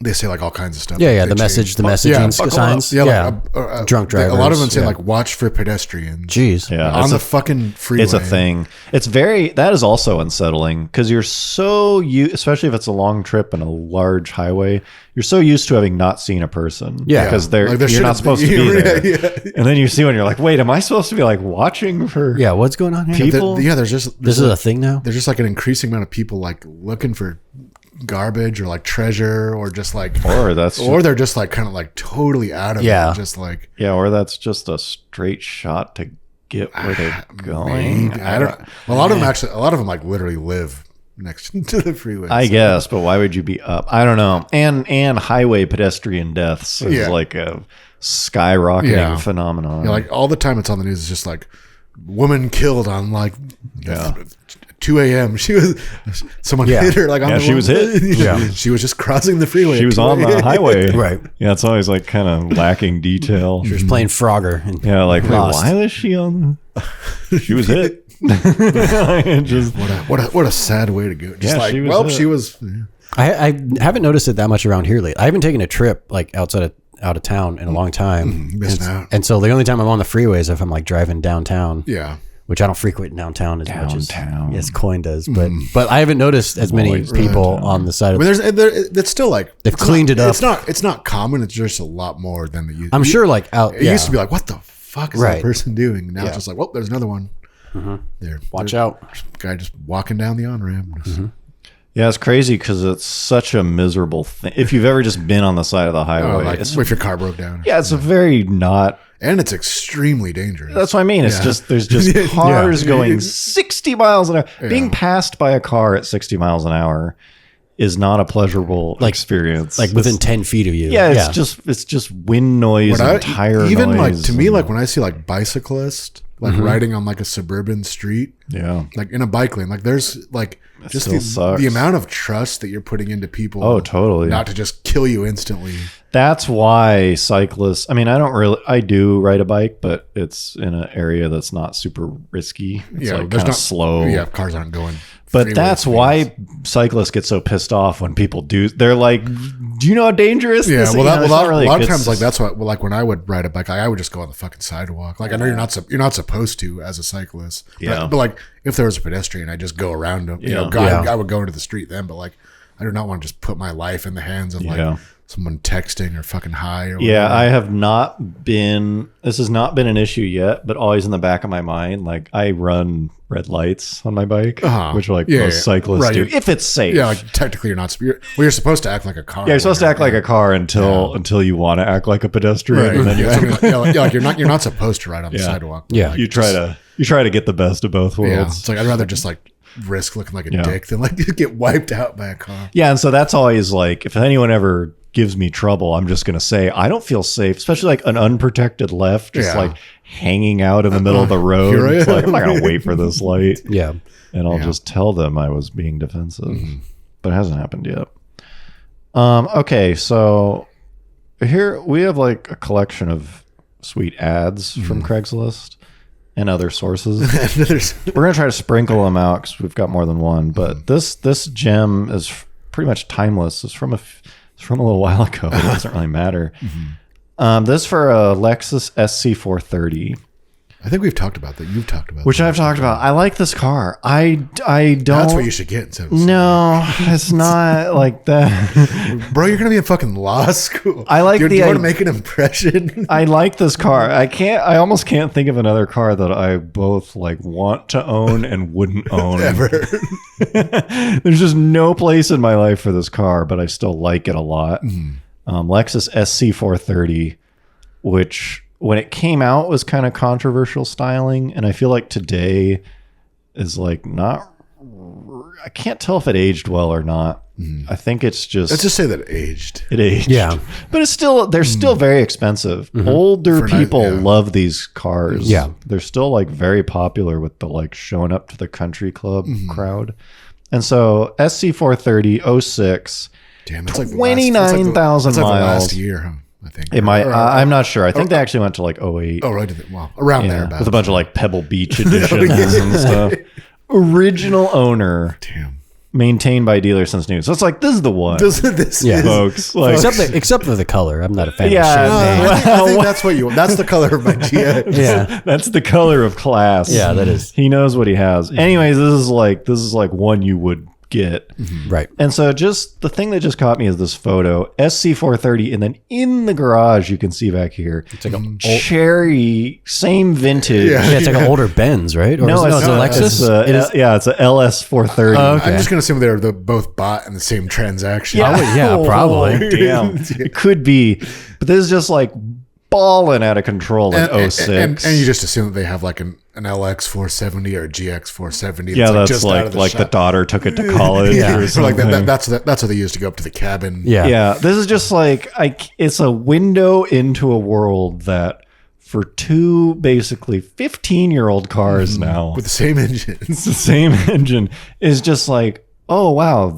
S1: They say like all kinds of stuff.
S3: Yeah,
S1: like
S3: yeah.
S1: they
S3: The
S1: change.
S3: messaging signs.
S1: Yeah,
S3: Like, drunk drivers.
S1: A lot of them say like watch for pedestrians.
S3: Jeez.
S2: Yeah,
S1: on the fucking freeway.
S2: It's a thing. That is also unsettling because you're so especially if it's a long trip and a large highway, you're so used to having not seen a person.
S3: Yeah.
S2: Because
S1: Like,
S2: you're not supposed to be there.
S1: Yeah.
S2: And then you see one, you're like, wait, am I supposed to be like watching for
S3: Yeah, what's going on here?
S2: people?
S1: There's just
S3: This is a thing now?
S1: there's just like an increasing amount of people like looking for garbage or like treasure or just like
S2: Or
S1: they're just like kind of like totally out of
S3: Yeah.
S1: it, just like
S2: or that's just a straight shot to get where they're going.
S1: maybe. I don't. A lot of them like literally live next to the freeway.
S2: I guess, but why would you be up? I don't know. And highway pedestrian deaths is like a skyrocketing phenomenon.
S1: Yeah, like all the time it's on the news. It's just like woman killed on like 2 a.m. Someone hit her like on the
S2: she was hit.
S1: Yeah, she was just crossing the freeway.
S2: She was on the highway.
S3: Right.
S2: Yeah, it's always like kind of lacking detail.
S3: She was playing Frogger. And
S2: Yeah, like wait,
S3: lost.
S2: why was she on the She was hit. It just
S1: What a sad way to go. Just
S2: Yeah,
S1: like
S2: she was
S1: she was.
S3: I haven't noticed it that much around here lately. I haven't taken a trip like out of town in a long time.
S1: Missing out.
S3: And so the only time I'm on the freeway is if I'm like driving downtown.
S1: Yeah.
S3: Which I don't frequent downtown as much
S2: Downtown.
S3: as Coyne does, but I haven't noticed as many
S2: always
S3: people
S2: downtown.
S3: on the side
S1: I
S3: of.
S1: mean, it's still like
S3: They've
S1: it's
S3: cleaned
S1: not-
S3: it up.
S1: It's not common. It's just a lot more than the.
S3: I'm sure like out.
S1: It used to be like, what the fuck is that
S3: Right.
S1: person doing? Now
S3: Yeah.
S1: it's just like, well, there's another one. There.
S3: Watch
S1: There's
S3: out.
S1: a guy just walking down the on ramp.
S2: Yeah, it's crazy because it's such a miserable thing. If you've ever just been on the side of the highway,
S1: Like
S2: it's,
S1: if your car broke down.
S2: it's a very not.
S1: And it's extremely dangerous.
S2: That's what I mean. It's just there's just cars going 60 miles an hour. Being passed by a car at 60 miles an hour is not a pleasurable experience.
S3: Like within 10 feet of you.
S2: it's just wind noise and tire
S1: even
S2: noise.
S1: like to me, like when I see like bicyclists like riding on like a suburban street, like in a bike lane, like there's like just
S2: still sucks.
S1: the amount of trust that you're putting into people.
S2: Oh, totally.
S1: Not to just kill you instantly.
S2: That's why cyclists. I mean, I do ride a bike, but it's in an area that's not super risky. It's like
S1: there's
S2: kind of slow.
S1: Yeah, cars aren't going.
S2: But
S1: freeway
S2: that's
S1: speeds.
S2: why cyclists get so pissed off when people do. They're like, "Do you know how dangerous?"
S1: Yeah,
S2: this is?"
S1: well,
S2: You know, it's not
S1: a
S2: really
S1: lot
S2: a
S1: of
S2: good
S1: times, like that's what. Well, like when I would ride a bike, I would just go on the fucking sidewalk. Like I know you're not supposed to as a cyclist.
S2: Yeah.
S1: But like if there was a pedestrian, I just go around them. You know, I would go into the street then. But like I do not want to just put my life in the hands of like someone texting or fucking high. Or
S2: Yeah,
S1: whatever.
S2: I have not been. This has not been an issue yet, but always in the back of my mind, like I run red lights on my bike, which like most cyclists do, if it's safe.
S1: Yeah, like technically you're not. You're supposed to act like a car.
S2: Yeah, you're supposed to act like a car until you want to act like a pedestrian,
S1: Right.
S2: and then you
S1: like you're not supposed to ride on the sidewalk.
S3: Yeah.
S1: Like,
S2: you try to get the best of both worlds.
S1: Yeah, it's like I'd rather just like risk looking like a dick than like get wiped out by a car.
S2: Yeah, and so that's always like, if anyone ever gives me trouble, I'm just going to say, I don't feel safe, especially like an unprotected left, just like hanging out in the middle of the road. It's like, I'm not going to wait for this light.
S3: Yeah.
S2: And I'll just tell them I was being defensive. But it hasn't happened yet. Okay, so here we have like a collection of sweet ads from Craigslist and other sources. We're going to try to sprinkle them out because we've got more than one. But this gem is pretty much timeless. It's from a little while ago. It doesn't really matter. This for a Lexus SC430.
S1: I think we've talked about that. You've talked about
S2: Which
S1: that.
S2: I've talked about. I like this car. I don't.
S1: That's what you should get. So,
S2: No, it's not like that.
S1: bro, you're gonna be in fucking law school.
S2: I like
S1: Do you want to make an impression?
S2: I like this car. I almost can't think of another car that I both like want to own and wouldn't own
S1: Ever.
S2: There's just no place in my life for this car, but I still like it a lot. Lexus SC430, which when it came out was kind of controversial styling, and I feel like today is like not. I can't tell if it aged well or not. I think it's just.
S1: Let's just say that it aged.
S2: It aged.
S3: Yeah.
S2: But it's still, they're still very expensive. Older people love these cars.
S3: Yeah.
S2: They're still like very popular with the like showing up to the country club crowd. And so SC430 06,
S1: Damn, it's like
S2: 29,000
S1: it's like the
S2: miles.
S1: last year, huh? I think.
S2: It might, I'm not sure. I think they actually went to like 08.
S1: Oh, right. Well, around there.
S2: With a bunch of like Pebble Beach editions and stuff. Original owner.
S1: Damn.
S2: Maintained by dealer since new. So it's like, this is the one.
S1: This
S3: Yeah.
S2: Folks. Like,
S3: Except for the color. I'm not a fan
S2: Yeah,
S3: of champagne.
S1: I think that's what that's the color of my GX.
S3: Yeah.
S2: that's the color of class.
S3: Yeah, that is.
S2: He knows what he has. Anyways, this is like one you would get.
S3: Right.
S2: And so just the thing that just caught me is this photo, SC430, and then in the garage you can see back here,
S3: It's like a
S2: cherry, same vintage.
S1: Yeah.
S3: it's like an older Benz, right? Or
S2: No,
S3: is it a Lexus? It is.
S2: It's a LS430.
S3: Oh, okay.
S1: I'm just gonna assume they're both bought in the same transaction.
S3: Yeah, probably.
S2: Damn. It could be. But this is just like balling out of control in 06.
S1: And you just assume that they have like an LX 470 or a GX 470.
S2: Yeah, that's
S1: just out of
S2: like the
S1: shop.
S2: daughter took it to college
S1: Yeah,
S2: or
S1: so like
S2: something.
S1: that's what they use to go up to the cabin.
S3: Yeah.
S2: Yeah, this is just like it's a window into a world that for two basically 15-year-old cars now
S1: with the same engine.
S2: it's the same engine is just like, oh wow,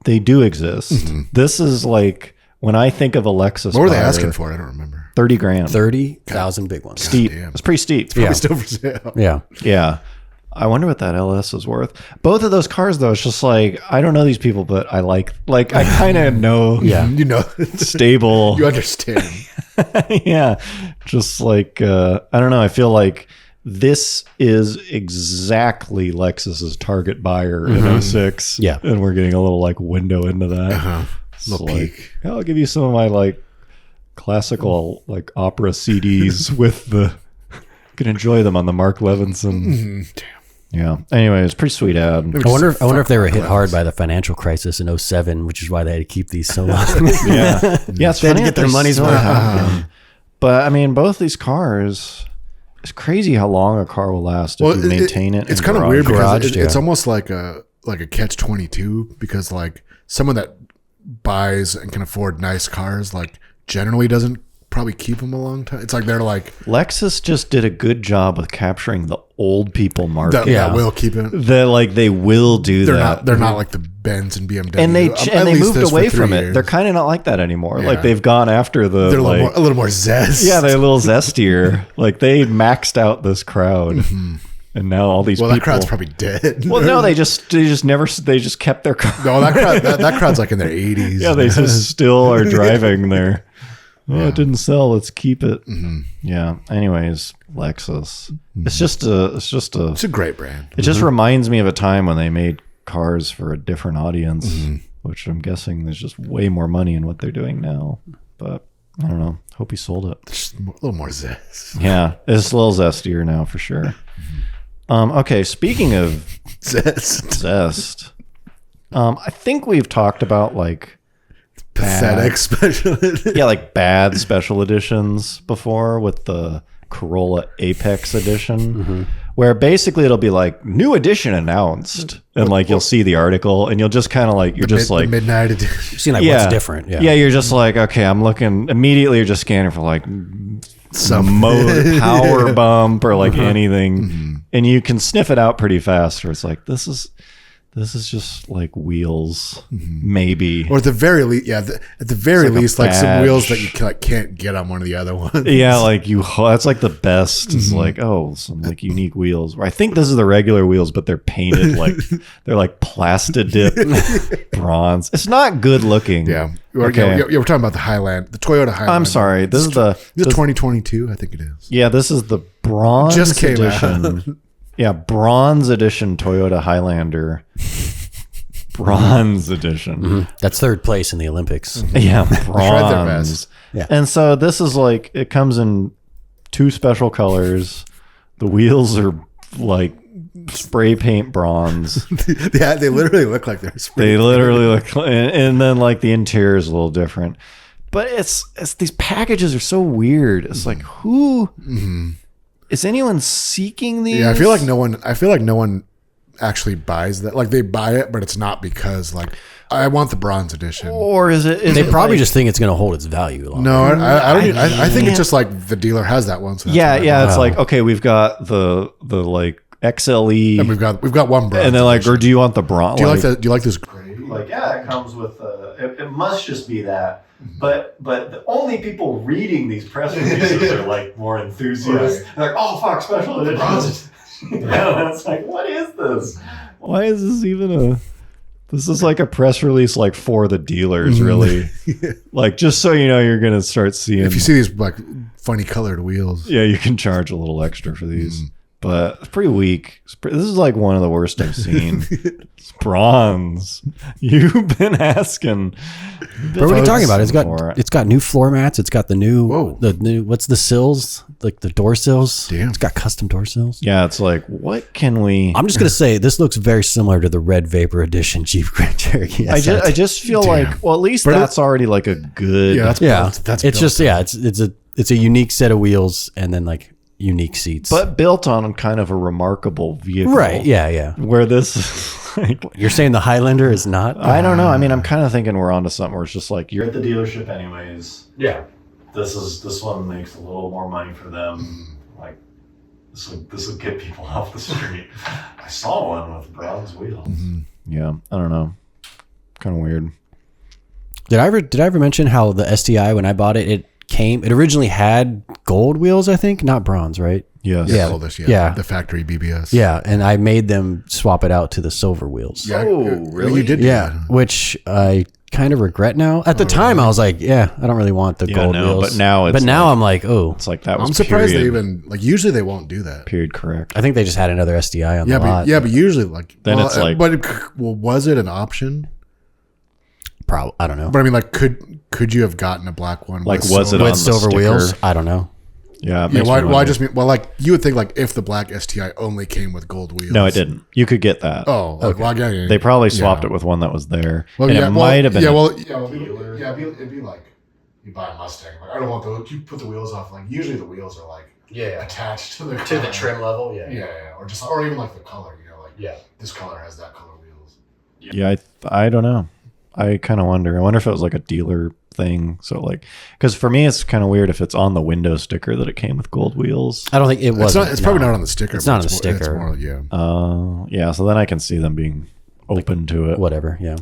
S2: they do exist. This is like when I think of a Lexus.
S1: What were they
S2: buyer,
S1: asking for? I don't remember.
S2: 30 grand.
S3: 30,000 big ones.
S2: Steep.
S1: damn.
S2: It's pretty steep.
S3: Yeah.
S1: Still for sale.
S3: Yeah.
S2: Yeah. I wonder what that LS is worth. Both of those cars, though, it's just like, I don't know these people, but I like I kind of know.
S3: Yeah.
S1: You know,
S2: Stable.
S1: you understand.
S2: Yeah. Just like, I don't know. I feel like this is exactly Lexus's target buyer in 06.
S3: Yeah.
S2: And we're getting a little like window into that. It's
S1: Little
S2: like,
S1: peek.
S2: I'll give you some of my like classical like opera CDs with the, you can enjoy them on the Mark Levinson.
S1: Damn.
S2: Yeah. Anyway, it's a pretty sweet ad.
S3: I wonder if they were hit hard by the financial crisis in 07, which is why they had to keep these so long.
S2: Yeah. Yeah. It's
S3: They had to
S2: funny
S3: get
S2: that
S3: their
S2: they
S3: money's
S2: still
S3: worth.
S2: have them. But I mean, both these cars, it's crazy how long a car will last if you maintain it.
S1: It's
S2: in
S1: kind of
S2: garage.
S1: weird because
S3: Garage,
S1: it's
S3: yeah.
S1: almost like a catch-22 because like someone that buys and can afford nice cars like generally doesn't probably keep them a long time. It's like they're like
S2: Lexus just did a good job with capturing the old people market.
S3: Yeah.
S1: will keep it.
S2: They will do that.
S1: They're not like the Benz and BMW.
S2: And they
S1: At least
S2: moved
S1: this for
S2: away
S1: 3
S2: from it.
S1: years.
S2: They're kind of not like that anymore.
S1: Yeah.
S2: Like they've gone after the
S1: They're
S2: like,
S1: a little more zest.
S2: yeah, they're a little zestier. Like they maxed out this crowd, and now all these
S1: Well,
S2: people.
S1: that crowd's probably dead.
S2: well, no, they just kept their car.
S1: No, that crowd's like in their 80s.
S2: Yeah, they just still are driving there. Oh, it didn't sell. Let's keep it. Yeah. Anyways, Lexus. It's just
S1: It's a great brand.
S2: It just reminds me of a time when they made cars for a different audience, which I'm guessing there's just way more money in what they're doing now. But I don't know. Hope he sold it.
S1: Just a little more zest.
S2: Yeah, it's a little zestier now for sure. Okay, speaking of zest, I think we've talked about like
S1: Pathetic special.
S2: yeah, like bad special editions before with the Corolla Apex edition, where basically it'll be like new edition announced, and like you'll see the article, and you'll just kind of like
S1: the midnight edition.
S3: Seeing like what's different. Yeah.
S2: yeah, you're just like, okay, I'm looking immediately. You're just scanning for like
S1: Some
S2: power bump or like anything, and you can sniff it out pretty fast. Or it's like this is just like wheels, maybe.
S1: Or at the very least, yeah. At the very
S2: like a
S1: least, like some
S2: badge.
S1: wheels that you can't get on one of the other ones.
S2: Yeah, like that's like the best. Is like, oh, some like unique wheels. Where I think this is the regular wheels, but they're painted like they're like Plastidip bronze. It's not good looking.
S1: Yeah.
S2: Okay.
S1: We're talking about the Toyota Highlander.
S2: I'm sorry. This is
S1: This is 2022, I think it is.
S2: yeah. This is the bronze
S1: Just came
S2: edition.
S1: out.
S2: Yeah, bronze edition Toyota Highlander. Bronze edition.
S3: That's third place in the Olympics.
S2: Yeah,
S1: tried their
S2: bronze.
S1: best.
S3: Yeah.
S2: And so this is like, it comes in 2 special colors. The wheels are like spray paint bronze.
S1: Yeah, they literally look like they're sprayed.
S2: They literally look, and then like the interior is a little different. But it's these packages are so weird. It's like, who is anyone seeking these?
S1: Yeah, I feel like no one actually buys that. Like they buy it, but it's not because like I want the bronze edition.
S2: Or is it?
S3: They probably just think it's going to hold its value.
S1: No, I don't. I think it's just like the dealer has that one. So
S2: yeah. It's like, okay, we've got the like XLE,
S1: and we've got one bronze.
S2: and they're like, or do you want the bronze?
S1: Do you like that? Do you like this gray?
S2: Like, yeah, it comes with. It must just be that. But the only people reading these press releases are like more enthusiasts.
S1: Right.
S2: They're like, oh fuck, special edition. Yeah, it's like, what is this? Why is this even a? This is like a press release, like for the dealers, really. Like, just so you know, you're gonna start seeing.
S1: If you see these like funny colored wheels,
S2: yeah, you can charge a little extra for these. But it's pretty weak. This is like one of the worst I've seen. It's bronze. You've been asking.
S3: But what are you talking about? It's got new floor mats. It's got the new what's the sills? Like the door sills.
S1: Damn.
S3: It's got custom door sills.
S2: Yeah, it's like, what can we?
S3: I'm just gonna say this looks very similar to the Red Vapor Edition Jeep Grand Cherokee.
S2: I just feel like, well, at least that's already like a good.
S1: yeah, that's
S3: it's
S1: built
S3: just it's a unique set of wheels and then like unique seats,
S2: but built on kind of a remarkable vehicle,
S3: right? Yeah.
S2: Where this is like,
S3: You're saying the Highlander is not?
S2: I don't know. I mean, I'm kind of thinking we're onto something where it's just like, you're at the dealership anyways.
S3: Yeah.
S2: This one makes a little more money for them. Like, this will get people off the street. I saw one with bronze wheels. Yeah, I don't know. Kind of weird.
S3: Did I ever mention how the STI, when I bought it originally had gold wheels, I think, not bronze, right?
S2: Yes.
S3: Yeah.
S1: Oldest,
S3: Yeah.
S1: The factory BBS.
S3: Yeah, and I made them swap it out to the silver wheels.
S1: Yeah,
S2: Oh, really?
S1: You did. do
S3: Yeah,
S1: that.
S3: which I kind of regret now. At the time, I was like, yeah, I don't really want the gold wheels.
S2: But now
S3: I'm like, oh,
S2: it's like that was
S1: I'm surprised
S2: period,
S1: they even like. Usually they won't do that.
S2: period correct.
S3: I think they just had another STI on the lot.
S1: But usually like
S2: Then it's like-
S1: was it an option?
S3: Probably, I don't know.
S1: But I mean, like, could you have gotten a black one?
S2: Like,
S1: with
S2: was it
S1: silver?
S2: on
S3: With
S2: the
S3: silver
S2: sticker?
S3: wheels, I don't know.
S2: Yeah. It
S1: Yeah,
S2: makes
S1: why?
S2: me
S1: Well, I
S2: wonder.
S1: just mean, well, like you would think, like if the black STI only came with gold wheels.
S2: No, it didn't. You could get that.
S1: Oh, okay. Well, yeah.
S2: They probably swapped it with one that was there,
S1: Well,
S2: and
S1: yeah,
S2: it might have been.
S1: it'd be like you buy a Mustang. Like I don't want the you put the wheels off. Like usually the wheels are like attached to the car.
S3: level.
S1: Yeah, or even like the color. You know, like this color has that color wheels.
S2: Yeah, I don't know. I kind of wonder. I wonder if it was like a dealer thing. So like, because for me, it's kind of weird if it's on the window sticker that it came with gold wheels.
S3: I don't think it was.
S1: It's probably not on the sticker.
S3: It's
S1: but
S3: not on the
S1: more-
S3: sticker.
S1: It's more, yeah.
S2: Yeah. So then I can see them being open to it.
S3: Whatever. Yeah.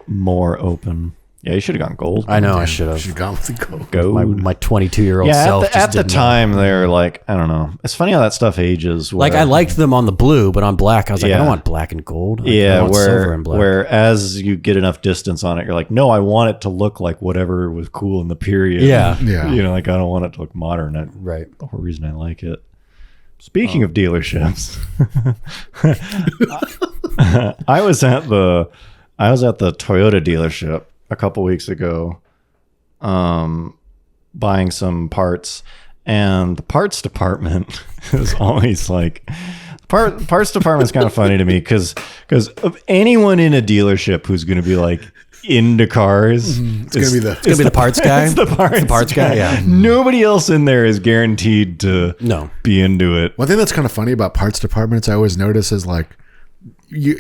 S2: More open. Yeah, you should have gone gold.
S3: I know. I should have.
S1: Should have gone with the gold.
S2: Gold.
S3: My 22-year-old
S2: Yeah,
S3: self.
S2: at the time, they're like, I don't know. It's funny how that stuff ages.
S3: Like I liked them on the blue, but on black, I was like, I don't want black and gold. Like, I want silver and black.
S2: where as you get enough distance on it, you're like, no, I want it to look like whatever was cool in the period.
S3: Yeah.
S1: Yeah.
S2: You know, like I don't want it to look modern. That's
S3: Right.
S2: the whole reason I like it. Speaking of dealerships, I was at the Toyota dealership a couple weeks ago, buying some parts, and the parts department is always like, parts department is kind of funny to me because of anyone in a dealership who's going to be like into cars,
S1: It's gonna be the.
S3: It's gonna be the parts guy.
S2: it's the parts
S3: guy. Yeah.
S2: Nobody else in there is guaranteed to
S3: No.
S2: be into it.
S1: One thing that's kind of funny about parts departments, I always notice, is like,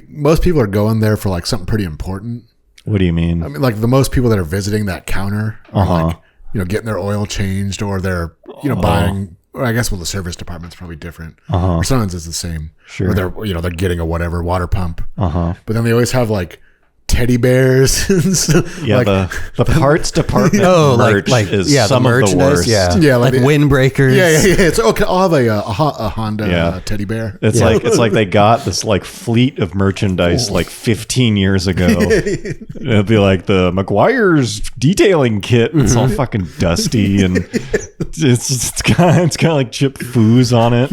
S1: most people are going there for like something pretty important.
S2: What do you mean?
S1: I mean, like the most people that are visiting that counter are like, getting their oil changed, or they're, buying. Or I guess the service department's probably different. Or sometimes it's the same.
S2: Sure.
S1: Or they're they're getting a whatever water pump.
S2: Uh-huh.
S1: But then they always have like teddy bears. And stuff.
S2: Yeah,
S1: like,
S2: the parts department
S3: Oh,
S2: merch is some of the
S3: merchandise,
S2: worst.
S3: Yeah,
S1: like
S3: like windbreakers.
S1: yeah. It's okay. I'll have a Honda teddy bear.
S2: It's like they got this like fleet of merchandise like 15 years ago. It'll be like the McGuire's detailing kit. It's all fucking dusty and it's kind of like chipped foos on it.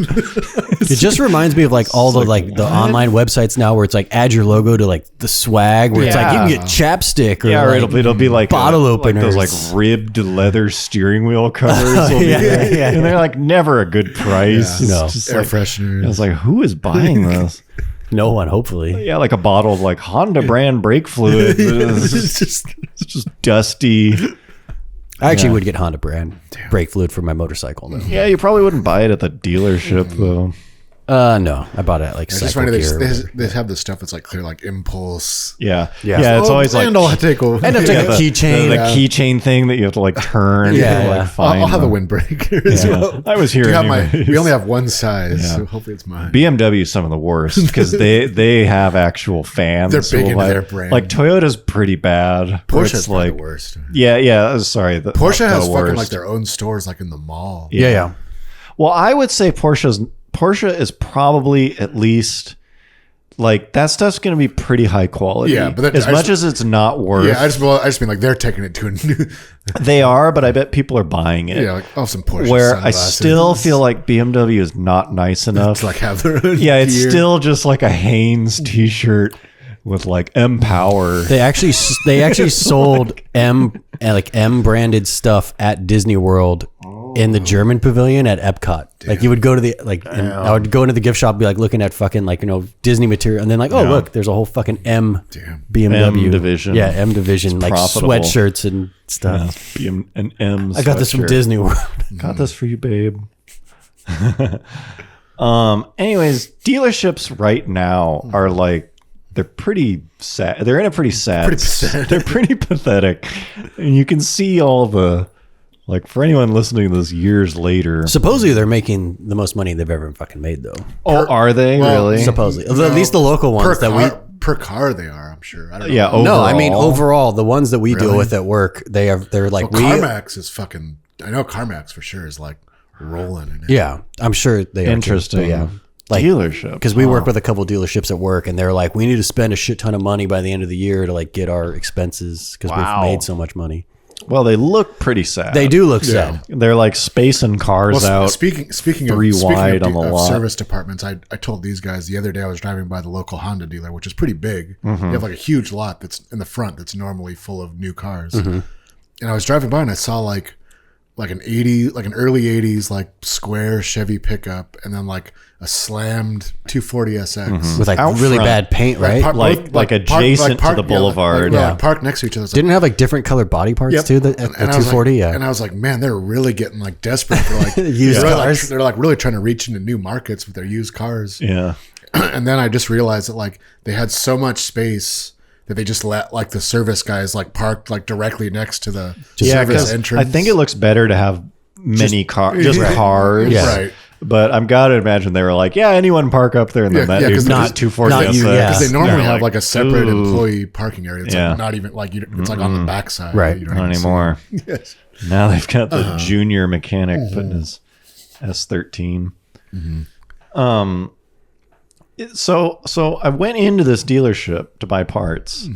S3: It just reminds me of like all the the online websites now where it's like add your logo to like the swag where it's like you can get chapstick or,
S2: Or
S3: like,
S2: it'll be like
S3: bottle
S2: like
S3: openers.
S2: those like ribbed leather steering wheel covers. Will be there. And they're like never a good price.
S1: Yeah.
S2: It's just
S1: Air
S2: like,
S1: fresheners.
S2: I was like, who is buying this?
S3: no one, hopefully.
S2: Yeah, like a bottle of like Honda brand brake fluid. It's just dusty.
S3: I actually would get Honda brand brake fluid for my motorcycle though.
S2: Yeah, you probably wouldn't buy it at the dealership though.
S3: No, I bought it at like
S1: It's just funny they have this stuff that's like clear, like Impulse.
S2: Yeah.
S3: Yeah.
S2: It's always like
S1: and I'll take a
S3: keychain.
S2: the keychain thing that you have to like turn.
S3: Yeah,
S2: to, like,
S3: yeah.
S2: find
S1: I'll have the
S2: them.
S1: windbreaker as well.
S2: I was here.
S1: We only have one size, so hopefully it's mine.
S2: BMW is some of the worst because they have actual fans.
S1: They're big into
S2: like,
S1: their brand.
S2: Like Toyota's pretty bad.
S1: Porsche's
S2: like
S1: the worst.
S2: Yeah. Sorry,
S1: Porsche has
S2: the
S1: fucking
S2: worst.
S1: like their own stores, like in the mall.
S3: Yeah.
S2: Well, I would say Porsche is probably at least like that stuff's going to be pretty high quality.
S1: Yeah, but
S2: as much as it's not worth.
S1: Yeah, I just mean like they're taking it to a new.
S2: They are, but I bet people are buying it.
S1: Yeah, like some Porsche.
S2: Where
S1: sunglasses.
S2: I still feel like BMW is not nice enough.
S1: to like have their own
S2: Yeah, it's
S1: gear.
S2: still just like a Hanes t-shirt with like M Power.
S3: They actually sold M branded stuff at Disney World in the German pavilion at Epcot. Damn. Like you would go to the I would go into the gift shop, be like looking at fucking like Disney material, and then like look, there's a whole fucking BMW
S2: M division.
S3: Yeah, M division, like
S2: profitable.
S3: sweatshirts and stuff.
S2: Yeah, and M.
S3: I got this from
S2: sweatshirt.
S3: Disney World.
S2: Got this for you, babe. Anyways, dealerships right now are like they're pretty sad. They're in a pretty sad. They're pretty pathetic, and you can see all the like for anyone listening to this years later.
S3: Supposedly they're making the most money they've ever fucking made though.
S2: Oh, are they really?
S3: Supposedly, at least the local ones
S1: per car they are. I'm sure. I don't know.
S2: Yeah. Overall.
S3: No, I mean overall, the ones that we deal with at work, they're like
S1: CarMax is fucking. I know CarMax for sure is like rolling in it.
S3: Yeah, I'm sure they are.
S2: Interesting.
S3: Too, yeah. Like,
S2: dealership,
S3: because we work with a couple dealerships at work, and they're like, we need to spend a shit ton of money by the end of the year to like get our expenses because we've made so much money.
S2: Well, they look pretty sad.
S3: They do look sad.
S2: They're like spacing cars out.
S1: Speaking
S2: three wide on the lot.
S1: Service departments, I told these guys the other day I was driving by the local Honda dealer, which is pretty big. They have like a huge lot that's in the front that's normally full of new cars. And I was driving by and I saw like an early 80s like square Chevy pickup, and then like a slammed 240 SX
S3: With like
S2: Out
S3: really
S2: front.
S3: bad paint, right?
S2: Like adjacent to the boulevard.
S1: Like parked next to each other.
S3: Didn't it have like different colored body parts too? The 240,
S1: And I was like, man, they're really getting like desperate for like
S3: Used cars.
S1: They're like really trying to reach into new markets with their used cars.
S2: Yeah.
S1: And then I just realized that like they had so much space that they just let like the service guys like parked like directly next to the service entrance.
S2: I think it looks better to have many cars, just cars.
S3: Yeah.
S1: Right.
S2: But I'm gotta imagine they were like, yeah, anyone park up there, and then that dude's not 240.
S3: not you, yeah.
S1: Because they normally
S2: Yeah.
S1: have like a separate employee parking area. It's
S2: Yeah.
S1: like not even like it's like on the backside.
S3: Right.
S1: You don't
S2: Not
S1: even see
S2: anymore.
S1: it. Yes.
S2: Now they've got the junior mechanic putting his S13. So I went into this dealership to buy parts,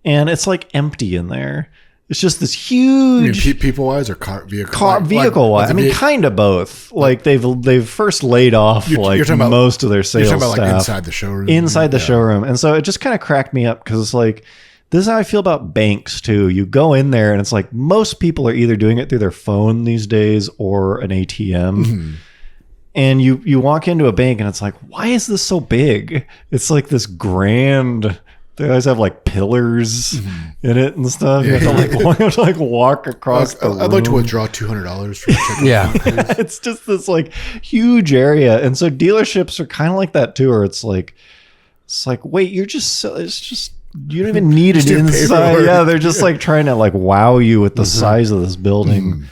S2: and it's like empty in there. It's just this huge
S1: People wise or
S2: vehicle wise. I mean, kind of both. Like they've first laid off
S1: you're talking about-
S2: most of their sales
S1: You're talking about like
S2: staff
S1: inside the showroom.
S2: inside the showroom, and so it just kind of cracked me up because it's like this is how I feel about banks too. You go in there and it's like most people are either doing it through their phone these days or an ATM. And you walk into a bank and it's like, why is this so big? It's like this grand. They always have like pillars in it and stuff. You have to like walk across the room.
S1: I'd like to withdraw $200 from checking.
S3: Yeah.
S2: It's just this like huge area, and so dealerships are kind of like that too. Where it's like wait, it's just you don't even need it
S1: do
S2: inside.
S1: paperwork.
S2: Yeah, they're just like trying to like wow you with the size of this building,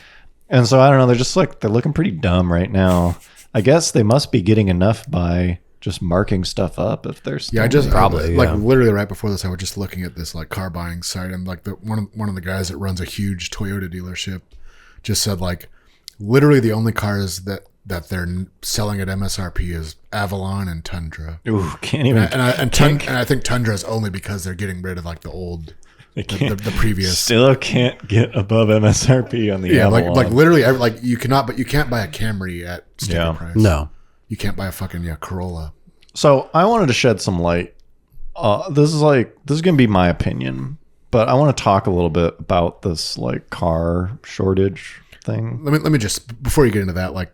S2: and so I don't know. They're just like they're looking pretty dumb right now. I guess they must be getting enough by just marking stuff up if there's
S1: Yeah, I just
S3: Probably,
S1: like
S3: yeah.
S1: literally right before this, I was just looking at this like car buying site, and like one of the guys that runs a huge Toyota dealership just said like literally the only cars that they're selling at MSRP is Avalon and Tundra.
S2: Ooh, can't even.
S1: And I think Tundra is only because they're getting rid of like the old, the previous.
S2: Still can't get above MSRP on the Avalon.
S1: like literally like you cannot, but you can't buy a Camry at sticker price.
S3: No.
S1: You can't buy a fucking Corolla.
S2: So I wanted to shed some light. This is gonna be my opinion, but I want to talk a little bit about this like car shortage thing.
S1: Let me just before you get into that, like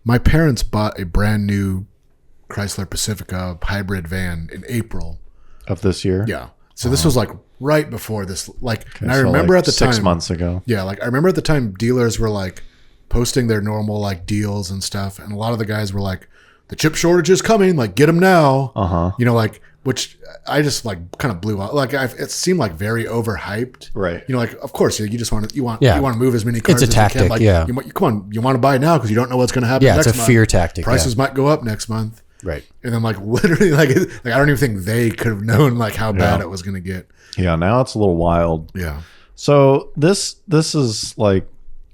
S1: my parents bought a brand new Chrysler Pacifica hybrid van in April.
S2: Of this year.
S1: Yeah. So this was like right before this. Like, and I
S2: So,
S1: remember
S2: like,
S1: at the time,
S2: 6 months ago.
S1: yeah, like I remember at the time dealers were like posting their normal like deals and stuff, and a lot of the guys were like, the chip shortage is coming, like get them now. You know, like, which I just like kind of blew out. Like it seemed like very overhyped.
S2: Right.
S1: You know, like of course you just want to you want
S3: Yeah.
S1: to move as many cars
S3: It's a
S1: as
S3: tactic,
S1: you can. Like
S3: yeah.
S1: you come on, you want to buy now because you don't know what's going to happen.
S3: Yeah,
S1: next
S3: it's a
S1: month.
S3: fear tactic.
S1: Prices might go up next month.
S3: Right.
S1: And then like literally like I don't even think they could have known like how bad it was going to get.
S2: Yeah, now it's a little wild.
S1: Yeah.
S2: So this is like,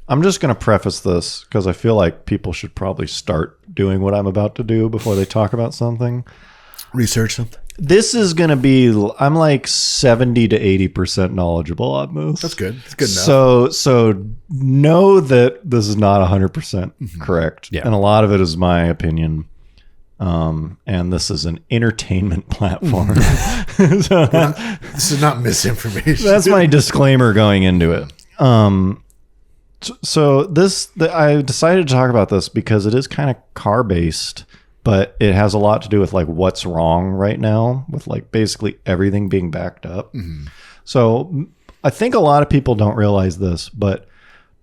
S2: I'm just going to preface this because I feel like people should probably start doing what I'm about to do before they talk about something.
S1: Research something.
S2: This is going to be, I'm like 70 to 80% knowledgeable on this.
S1: That's good. It's good enough.
S2: So know that this is not 100% correct.
S3: Yeah.
S2: And a lot of it is my opinion. And this is an entertainment platform. So
S1: This is not misinformation.
S2: that's my disclaimer going into it. So I decided to talk about this because it is kind of car based, but it has a lot to do with like what's wrong right now with like basically everything being backed up. So I think a lot of people don't realize this, but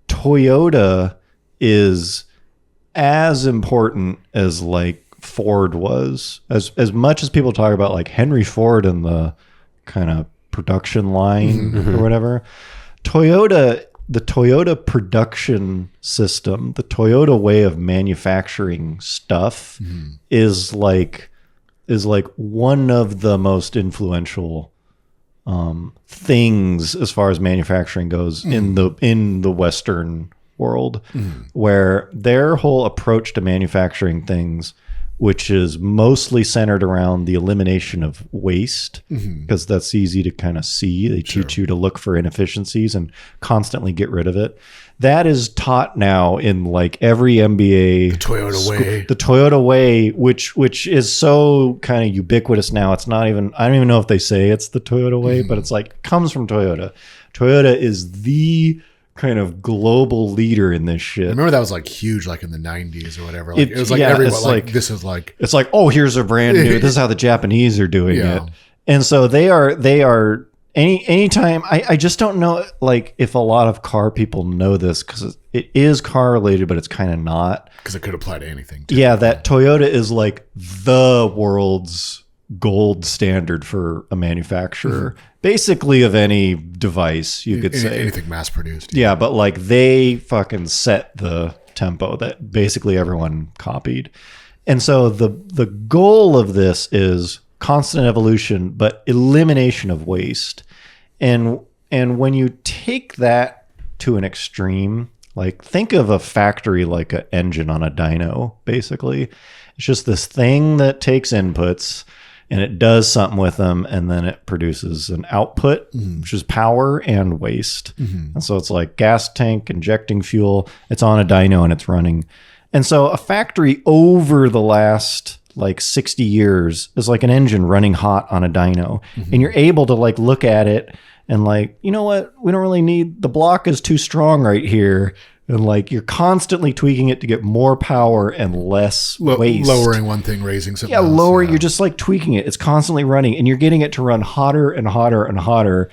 S2: Toyota is as important as like Ford was. As much as people talk about like Henry Ford and the kind of production line or whatever, the Toyota production system, the Toyota way of manufacturing stuff is like one of the most influential things as far as manufacturing goes in the Western world, where their whole approach to manufacturing things, which is mostly centered around the elimination of waste, because that's easy to kind of see. They teach you to look for inefficiencies and constantly get rid of it. That is taught now in like every MBA.
S1: Toyota way.
S2: The Toyota way, which is so kind of ubiquitous now. It's not even, I don't even know if they say it's the Toyota way, but it's like, comes from Toyota. Toyota is the kind of global leader in this shit.
S1: I remember that was like huge, like in the 90s or whatever. Like, it was like everyone, like this is like,
S2: it's like, oh, here's a brand new, this is how the Japanese are doing it. And so they are anytime, I just don't know like if a lot of car people know this because it is car related, but it's kind of not.
S1: Because it could apply to anything.
S2: Yeah, that Toyota is like the world's gold standard for a manufacturer, basically of any device you could say.
S1: Anything mass produced.
S2: Yeah, but like they fucking set the tempo that basically everyone copied. And so the goal of this is constant evolution, but elimination of waste. And when you take that to an extreme, like think of a factory like an engine on a dyno, basically. It's just this thing that takes inputs and it does something with them, and then it produces an output, which is power and waste. And so it's like gas tank injecting fuel. It's on a dyno and it's running. And so a factory over the last like 60 years is like an engine running hot on a dyno. And you're able to like look at it and like, you know what? We don't really need, the block is too strong right here. And like you're constantly tweaking it to get more power and less waste.
S1: Lowering one thing, raising something
S2: else.
S1: Yeah.
S2: You're just like tweaking it. It's constantly running and you're getting it to run hotter and hotter and hotter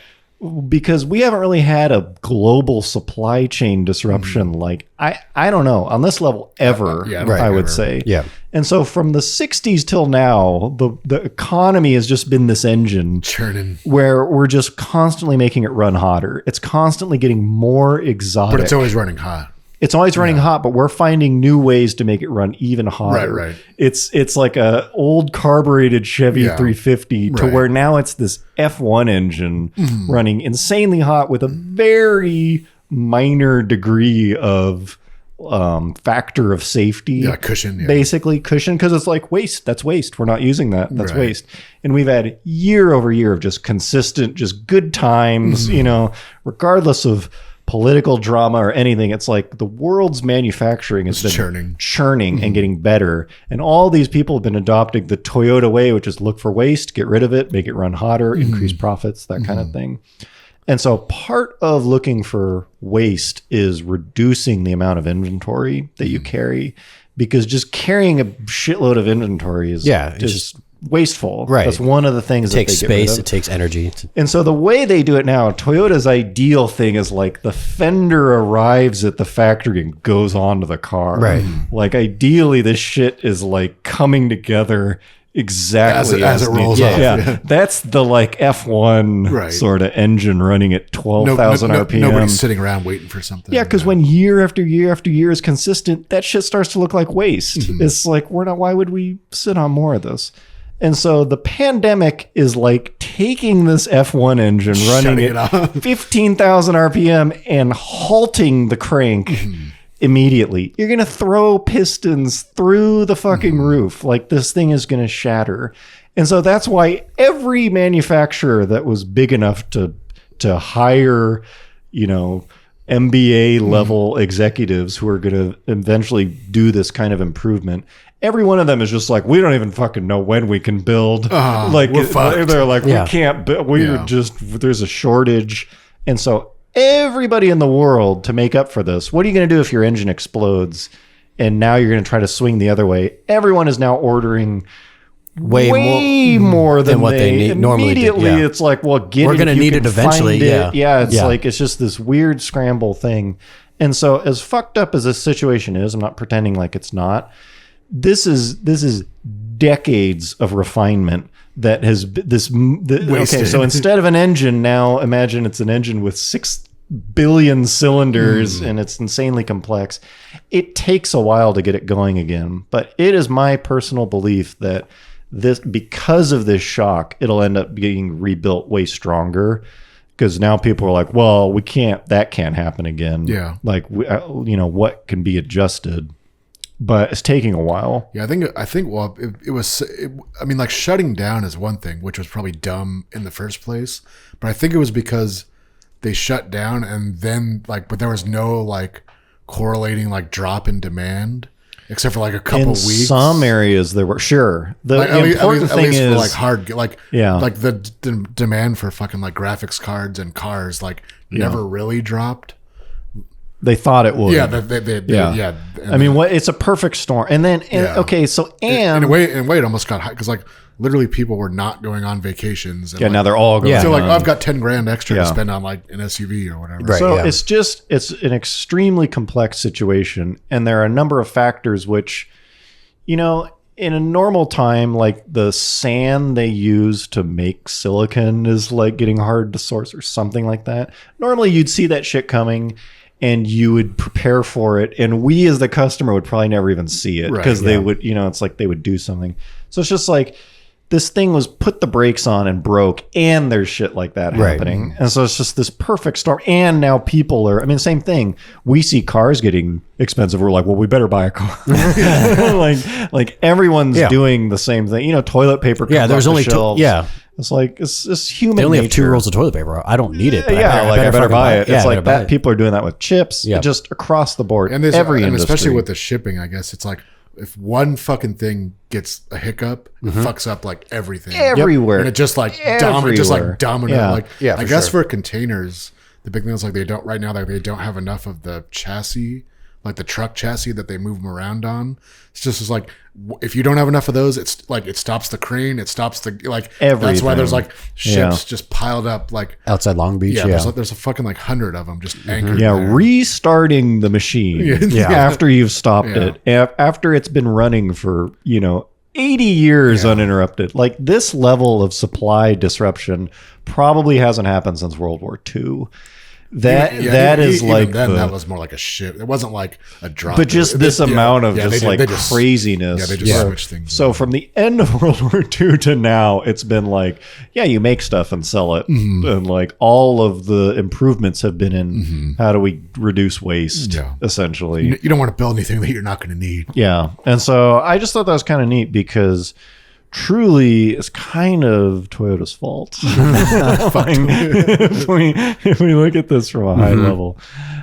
S2: because we haven't really had a global supply chain disruption. Like I don't know on this level ever, I would say.
S3: Yeah.
S2: And so from the 60s till now, the economy has just been this engine
S1: churning
S2: where we're just constantly making it run hotter. It's constantly getting more exotic.
S1: But it's always running hot.
S2: It's always running hot, but we're finding new ways to make it run even hotter.
S1: Right.
S2: It's like a old carbureted Chevy 350 to where now it's this F1 engine running insanely hot with a very minor degree of factor of safety.
S1: Yeah, cushion. Yeah.
S2: Basically cushion, because it's like waste. That's waste. We're not using that. That's waste. And we've had year over year of just consistent, just good times, you know, regardless of political drama or anything. It's like the world's manufacturing has been churning and getting better. And all these people have been adopting the Toyota way, which is look for waste, get rid of it, make it run hotter, increase profits, that kind of thing. And so part of looking for waste is reducing the amount of inventory that you carry, because just carrying a shitload of inventory is
S3: just
S2: wasteful.
S3: Right.
S2: That's one of the things
S3: It takes
S2: that they get rid
S3: space.
S2: of.
S3: It takes energy.
S2: And so the way they do it now, Toyota's ideal thing is like the fender arrives at the factory and goes onto the car.
S3: Right.
S2: Like ideally, this shit is like coming together exactly
S1: as it rolls
S2: needed.
S1: off.
S2: Yeah. That's the like F1
S1: Right.
S2: sort of engine running at 12,000 RPM.
S1: Nobody's sitting around waiting for something.
S2: Yeah, because when year after year after year is consistent, that shit starts to look like waste. It's like, why would we sit on more of this? And so the pandemic is like taking this F1 engine, running
S1: Shutting it
S2: at
S1: off.
S2: 15,000 RPM and halting the crank immediately. You're going to throw pistons through the fucking roof. Like this thing is going to shatter. And so that's why every manufacturer that was big enough to hire, MBA level executives who are going to eventually do this kind of improvement, every one of them is just like, we don't even fucking know when we can build.
S1: We're fucked.
S2: They're like,
S3: Yeah.
S2: we can't build.
S1: Yeah.
S2: There's a shortage. And so everybody in the world, to make up for this, what are you going to do if your engine explodes and now you're going to try to swing the other way? Everyone is now ordering way more than
S3: what they
S2: they
S3: normally did,
S2: immediately.
S3: yeah.
S2: It's like, well, get
S3: We're
S2: it.
S3: gonna
S2: if you
S3: need
S2: can
S3: it eventually,
S2: find it.
S3: yeah.
S2: It's
S3: Yeah.
S2: like it's just this weird scramble thing. And so, as fucked up as this situation is, I'm not pretending like it's not. This is decades of refinement that has okay.
S1: Wasted.
S2: So instead of an engine, now imagine it's an engine with 6 billion cylinders and it's insanely complex. It takes a while to get it going again, but it is my personal belief that because of this shock, it'll end up being rebuilt way stronger. Because now people are like, well, that can't happen again.
S1: Yeah.
S2: Like, what can be adjusted? But it's taking a while.
S1: Yeah, I think. Well, I mean, like shutting down is one thing, which was probably dumb in the first place. But I think it was because they shut down and then but there was no like correlating like drop in demand, except for like a couple
S2: In
S1: weeks.
S2: some areas there were The important thing
S1: for
S2: is
S1: like hard, like
S2: Yeah.
S1: like the demand for fucking like graphics cards and cars never really dropped.
S2: they thought it would.
S1: Yeah, they
S2: Yeah.
S1: And
S2: I mean, it's a perfect storm. And then
S1: Yeah.
S2: okay, so
S1: in a way, it almost got high because like literally people were not going on vacations. And,
S2: yeah, now they're all going.
S3: Yeah.
S1: so like
S2: on.
S1: I've got 10 grand extra
S2: Yeah.
S1: to spend on like an SUV or whatever.
S3: Right.
S2: So
S3: yeah.
S2: it's an extremely complex situation, and there are a number of factors which, in a normal time, like the sand they use to make silicon is like getting hard to source or something like that. Normally, you'd see that shit coming, and you would prepare for it, and we as the customer would probably never even see it
S1: Right,
S2: because they would, it's like they would do something. So it's just like this thing was put the brakes on and broke, and there's shit like that
S3: Right.
S2: happening. And so it's just this perfect storm. And now people are, same thing. We see cars getting expensive. We're like, well, we better buy a car. like everyone's
S3: Yeah.
S2: doing the same thing. Toilet paper comes
S3: there's
S2: off
S3: only
S2: the shelves.
S3: It's
S2: it's human
S3: they only have
S2: nature.
S3: 2 rolls of toilet paper. I don't need it. But
S2: Yeah, I better
S3: fucking
S2: buy it.
S3: Yeah,
S2: It's
S3: I
S2: like
S3: better buy
S2: that.
S3: it.
S2: People are doing that with chips.
S3: Yeah.
S2: Just across the board.
S1: And
S2: Every industry.
S1: especially with the shipping, I guess it's like if one fucking thing gets a hiccup, it fucks up like everything
S2: Everywhere.
S1: and it just like
S2: Everywhere.
S1: domino.
S2: Yeah.
S1: Like
S3: Yeah,
S1: I
S3: for
S1: guess
S3: sure.
S1: for containers, the big thing is like they don't have enough of the chassis, like the truck chassis that they move them around on. It's just like if you don't have enough of those, it's like it stops the crane, it stops the like. That's why there's like ships just piled up like
S3: outside Long Beach.
S1: yeah.
S3: Yeah.
S1: There's a fucking like 100 of them just anchored.
S2: Yeah,
S1: there.
S2: restarting the machine
S1: Yeah.
S2: after you've stopped
S1: Yeah.
S2: it, after it's been running for, 80 years uninterrupted. Like this level of supply disruption probably hasn't happened since World War II. That is
S1: even
S2: like
S1: then that was more like a ship. It wasn't like a drop.
S2: but just this amount of
S1: they
S2: craziness.
S1: Yeah, they just switched things.
S2: So from the end of World War II to now, it's been like, yeah, you make stuff and sell it. And like all of the improvements have been in how do we reduce waste, essentially.
S1: You don't want to build anything that you're not going to need.
S2: Yeah. And so I just thought that was kind of neat because truly it's kind of Toyota's fault. if we look at this from a high level.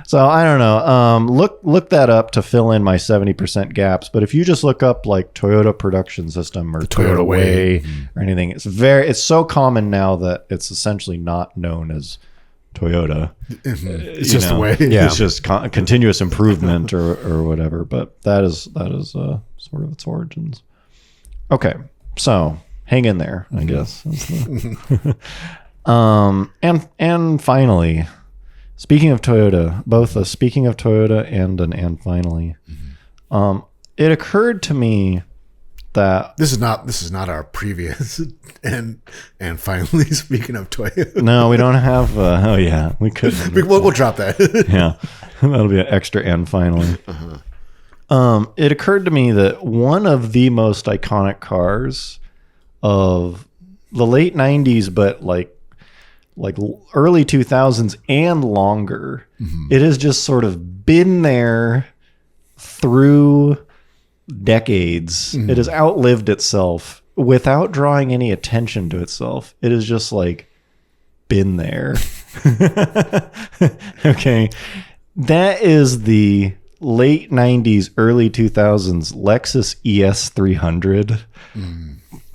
S2: So I don't know. Look that up to fill in my 70% gaps. But if you just look up like Toyota Production System or Toyota Way or anything, it's so common now that it's essentially not known as Toyota.
S1: It's just the way.
S3: Yeah.
S2: It's just continuous improvement or whatever. But that is sort of its origins. Okay. So hang in there, I guess. And finally, speaking of Toyota, both a speaking of Toyota and finally, it occurred to me that
S1: This is not our previous and finally speaking of Toyota.
S2: no, we don't have. Oh yeah, we could.
S1: We'll drop that.
S2: Yeah, that'll be an extra and finally. It occurred to me that one of the most iconic cars of the late 90s, but like early 2000s and longer, it has just sort of been there through decades. It has outlived itself without drawing any attention to itself. It has just like been there. Okay. That is the late 90s, early 2000s Lexus ES300,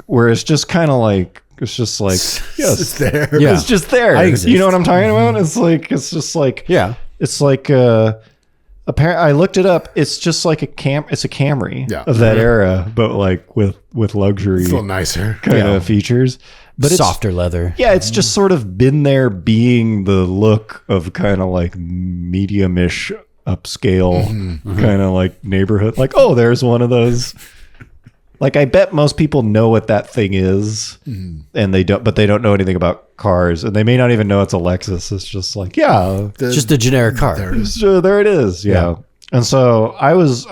S2: where it's just kind of like, it's just like, yes,
S1: It's there.
S3: Yeah.
S2: it's just there.
S3: I exist.
S2: You know what I'm talking about? It's just like,
S3: Yeah.
S2: it's like, I looked it up. It's just like it's a Camry
S1: Yeah.
S2: of that era, but like with luxury
S1: It's a little nicer.
S2: kind of features. But
S3: Softer leather.
S2: yeah, it's just sort of been there being the look of kind of like medium-ish upscale kind of like neighborhood. Like, oh, there's one of those. Like, I bet most people know what that thing is, and they don't know anything about cars, and they may not even know it's a Lexus. It's just like, yeah,
S3: It's just a generic car.
S1: There it is.
S2: so there it is. Yeah. And so I was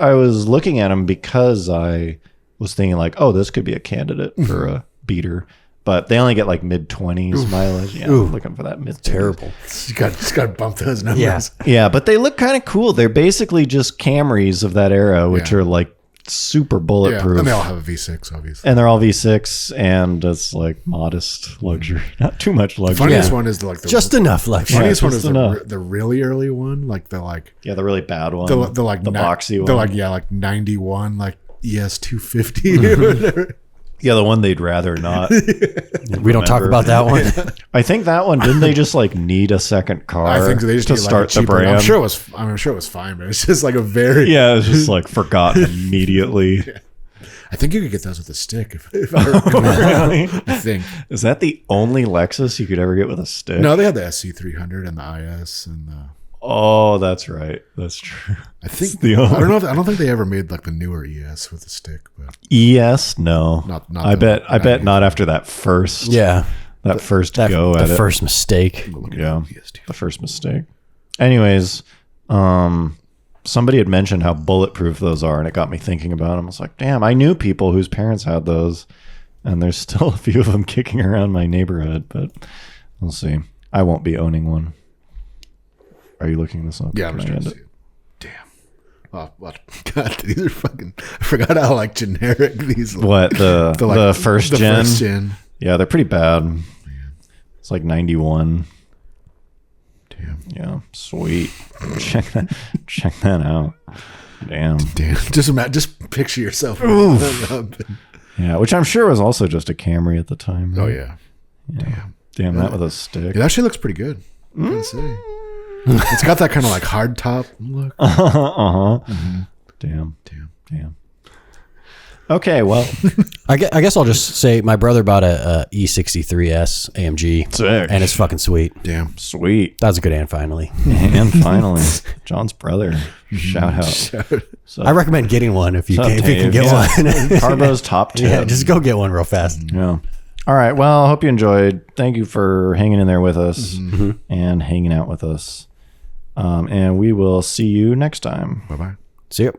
S2: looking at them because I was thinking like, oh, this could be a candidate for a beater, but they only get like mid-20s mileage. Yeah, I'm looking for that mid.
S3: Terrible.
S1: Just got to bump those numbers.
S3: Yeah.
S2: Yeah, but they look kind of cool. They're basically just Camrys of that era, which are like super
S1: Yeah.
S2: bulletproof.
S1: And they all have a V6, obviously.
S2: And they're all V6, and it's like modest luxury, not too much luxury.
S1: Funniest
S3: Yeah.
S1: one is the
S3: Just enough luxury.
S1: funniest one
S2: just
S1: is
S2: enough.
S1: the really early one, like the
S2: Yeah, the really bad one,
S1: the like
S2: the boxy one.
S1: the like 91 like ES250 or whatever.
S2: Yeah, the one they'd rather not.
S3: We don't talk about that one.
S2: I think that one, didn't they just like need a second car?
S1: I think they just
S2: to
S1: need, like,
S2: start
S1: a cheaper,
S2: the brand.
S1: I'm sure it was fine, but it's just like a very
S2: Yeah, it was just like forgotten immediately.
S1: I think you could get those with a stick if I remember. I think.
S2: Is that the only Lexus you could ever get with a stick?
S1: No, they had the SC300 and the IS and the
S2: Oh, that's right. That's true.
S1: I think
S2: the
S1: I
S2: only-
S1: don't think they ever made like the newer ES with a stick, but
S2: ES? No.
S1: Not
S2: I
S1: the-
S2: bet not after that first.
S3: Yeah.
S2: That first
S3: That,
S2: go
S3: the
S2: at it.
S3: first mistake.
S2: Yeah. The first mistake. Anyways, somebody had mentioned how bulletproof those are, and it got me thinking about them. I was like, damn, I knew people whose parents had those, and there's still a few of them kicking around my neighborhood, but we'll see. I won't be owning one. Are you looking this up?
S1: yeah, I'm
S2: Can
S1: just
S2: I
S1: trying to
S2: end
S1: see
S2: it?
S1: it. Damn. Oh, what? God, these are fucking. I forgot how like generic these.
S2: What, the
S1: like,
S2: first
S1: the
S2: gen?
S1: First gen.
S2: Yeah, they're pretty bad. It's like 91.
S1: Damn.
S2: Yeah, sweet. Check that out. Damn.
S1: Damn. Just picture yourself.
S2: Yeah, which I'm sure was also just a Camry at the time.
S1: Oh
S2: right?
S1: yeah.
S2: Damn, that with a stick.
S1: It actually looks pretty good. I can say. It's got that kind of like hard top look.
S2: Damn.
S1: Damn.
S2: Okay, well,
S3: I guess I'll just say my brother bought a E63S AMG.
S2: Sick.
S3: And it's fucking sweet.
S1: Damn.
S2: sweet.
S3: That's a good and finally.
S2: And finally, John's brother. Shout out. So,
S3: I recommend getting one if you
S2: Sup,
S3: can, if you can
S2: Dave?
S3: get
S2: Yeah.
S3: one.
S2: Carbo's top tip.
S3: Yeah, just go get one real fast.
S2: Yeah. All right. Well, I hope you enjoyed. Thank you for hanging in there with us and hanging out with us. And we will see you next time.
S1: Bye bye.
S3: See you.